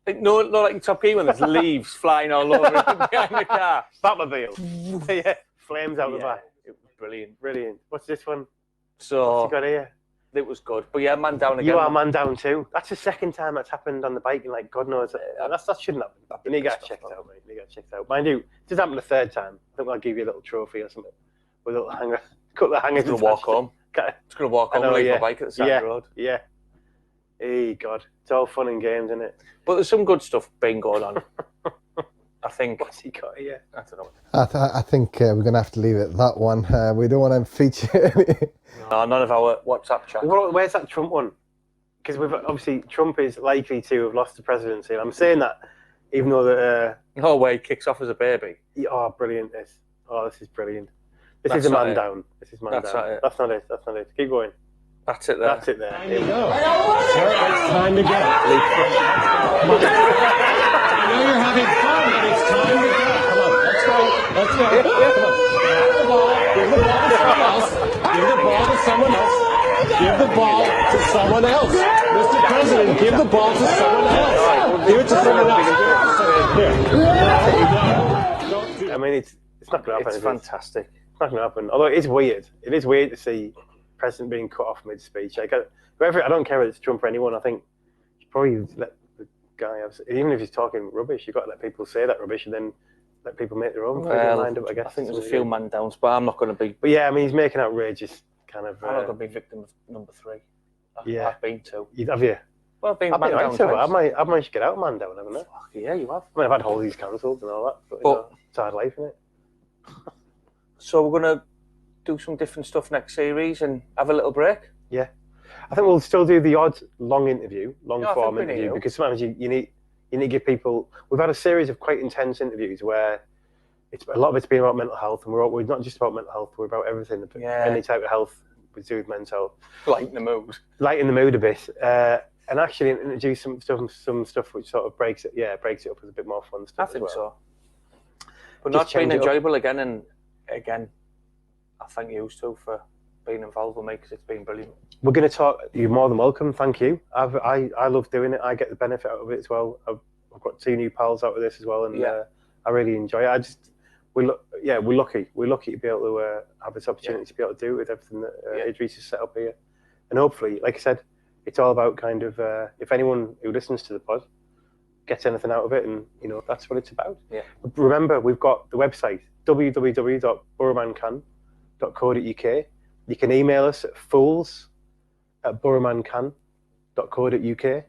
Like, no, like in Top Gear when there's leaves flying all over behind the car. Batmobile. Yeah, flames out the back. It was brilliant. Brilliant. What's this one? So What's you got here? it was good. But yeah, man down again. You are man down too. That's the second time that's happened on the bike in like God knows. That shouldn't happen. You need to get checked out, mate. You need to get checked out. Mind you, it just happened the third time. I think I'll give you a little trophy or something with a little hanger. Cut the hangers. It's going to walk home. It's going to walk home and leave my bike at the side of the road. Yeah. Hey, God. It's all fun and games, isn't it? But there's some good stuff being going on. I think. What's he got here? I don't know. I think we're going to have to leave it at that one. We don't want to feature any. No, none of our WhatsApp chat. Where's that Trump one? Because we've obviously Trump is likely to have lost the presidency. And I'm saying that even though that. No way, kicks off as a baby. Oh, brilliant! This is brilliant. This is a man down. This is man down. That's not it. That's not it. Keep going. That's it there. That's it there. There you go. It's time to go. I know you're having fun, but it's time to go. Come on, let's go. Let's go. Come on. Give the ball to someone else. Give the ball to someone else. Give the ball to someone else. Mr. President, give the ball to someone else. Give it to someone else. I mean, it's not going to happen. It's fantastic. It's not going to happen. Although it is weird. It is weird to see president being cut off mid-speech. Like, whoever, I don't care if it's Trump or anyone. I think you probably let the guy have, even if he's talking rubbish, you've got to let people say that rubbish and then let people make their own mind up, I guess. I think there's a few man downs, but I'm not going to be. But yeah, I mean, he's making outrageous kind of. I'm not going to be victim of number 3. I've been to. Have you? Well, I've been man down. I managed to get out man down, haven't I? Fuck yeah, you have. I mean, I've had holidays cancelled and all that, but you know, it's hard life, isn't it? So we're going to do some different stuff next series and have a little break. Yeah, I think we'll still do the odd long form interview, need because sometimes you need to give people. We've had a series of quite intense interviews where a lot of it's been about mental health, and we're not just about mental health. We're about everything. Any type of health we do with mental health. Lighten the mood. Lighten the mood a bit, and actually introduce some stuff which sort of breaks it up with a bit more fun stuff. I think so. But Just that's been change it up. enjoyable again and again. I thank you too for being involved with me because it's been brilliant. We're going to talk. You're more than welcome. Thank you. I love doing it. I get the benefit out of it as well. I've got 2 new pals out of this as well, and I really enjoy it. We're lucky. We're lucky to be able to have this opportunity to be able to do it with everything that Idrees has set up here, and hopefully, like I said, it's all about kind of if anyone who listens to the pod gets anything out of it, and you know that's what it's about. Yeah. But remember, we've got the website www.boroughmancan.co.uk. You can email us at fools@boroughmancan.co.uk.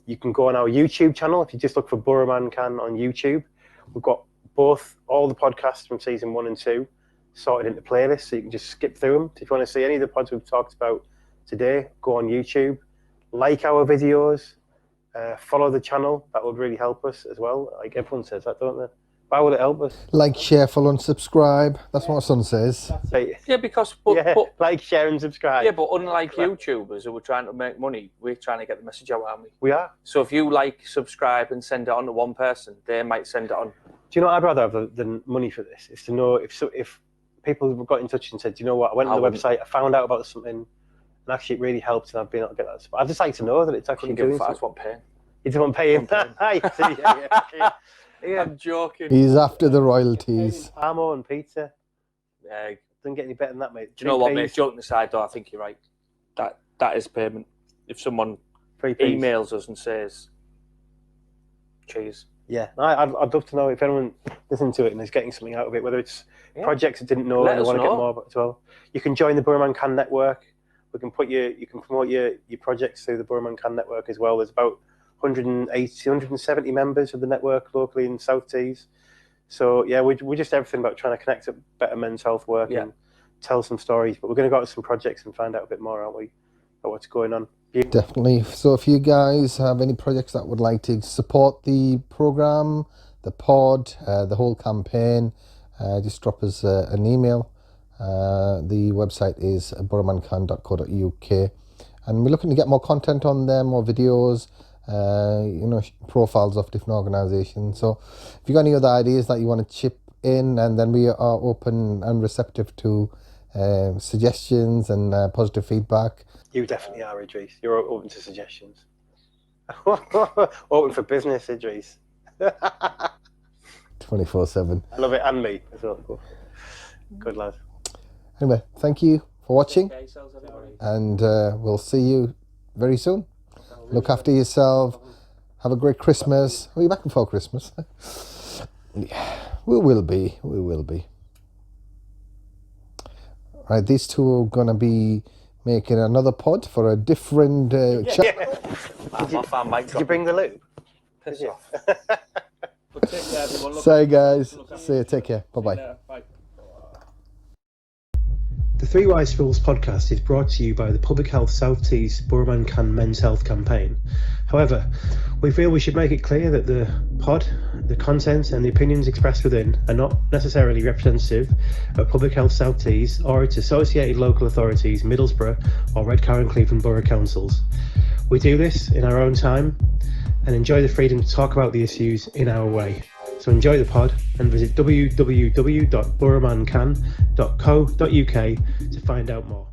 You can go on our YouTube channel if you just look for Borough Man Can on YouTube. We've got all the podcasts from season 1 and 2 sorted into playlists, so you can just skip through them. If you want to see any of the pods we've talked about today, go on YouTube, like our videos, follow the channel. That would really help us as well. Like everyone says that, don't they? Why would it help us? Like, share, follow, and subscribe. That's what my son says. Yeah, because like, share, and subscribe. Yeah, but unlike YouTubers who are trying to make money, we're trying to get the message out, aren't we? We are. So if you like, subscribe, and send it on to one person, they might send it on. Do you know what I'd rather have than money for this? Is to know if people got in touch and said, do you know what, I went on the website, I found out about something, and actually it really helped, and I've been able to get that. I'd just like to know that it's actually doing something. I just want paying. You just want paying? Yeah. I'm joking. He's after the royalties. Parmo and pizza. Yeah. Doesn't get any better than that, mate. Do you know what, mate? Joking aside, though, I think you're right. That that is payment. If someone Free piece. emails us and says, cheese. Yeah, I'd love to know if anyone listening to it and is getting something out of it, whether it's projects that didn't know Let and they us want to get know. more about as well. You can join the Borough Can network. We can you can promote your projects through the Borough Can network as well. There's about 170 members of the network locally in South Tees. So yeah, we're just everything about trying to connect up better men's health work and tell some stories. But we're going to go out to some projects and find out a bit more, aren't we, about what's going on. Definitely. So if you guys have any projects that would like to support the program, the pod, the whole campaign, just drop us an email. The website is boroughmancan.co.uk, and we're looking to get more content on there, more videos, profiles of different organisations. So if you got any other ideas that you want to chip in, and then we are open and receptive to suggestions and positive feedback. You definitely are, Idrees. You're open to suggestions. Open for business, Idrees. 24/7. I love it, and me as well. Good lad. Anyway, thank you for watching, and we'll see you very soon. Look after yourself. Have a great Christmas. Are you back before Christmas? Yeah, we will be. Right, these two are going to be making another pod for a different chat. Did you bring the loop? Piss off. But take care, everyone. Say guys, see you, take care, bye-bye. Bye. The Three Wise Fools podcast is brought to you by the Public Health South Tees Borough Can Men's Health Campaign. However, we feel we should make it clear that the pod, the content and the opinions expressed within are not necessarily representative of Public Health South Tees or its associated local authorities, Middlesbrough or Redcar and Cleveland Borough Councils. We do this in our own time and enjoy the freedom to talk about the issues in our way. So enjoy the pod and visit www.boroughmancan.co.uk to find out more.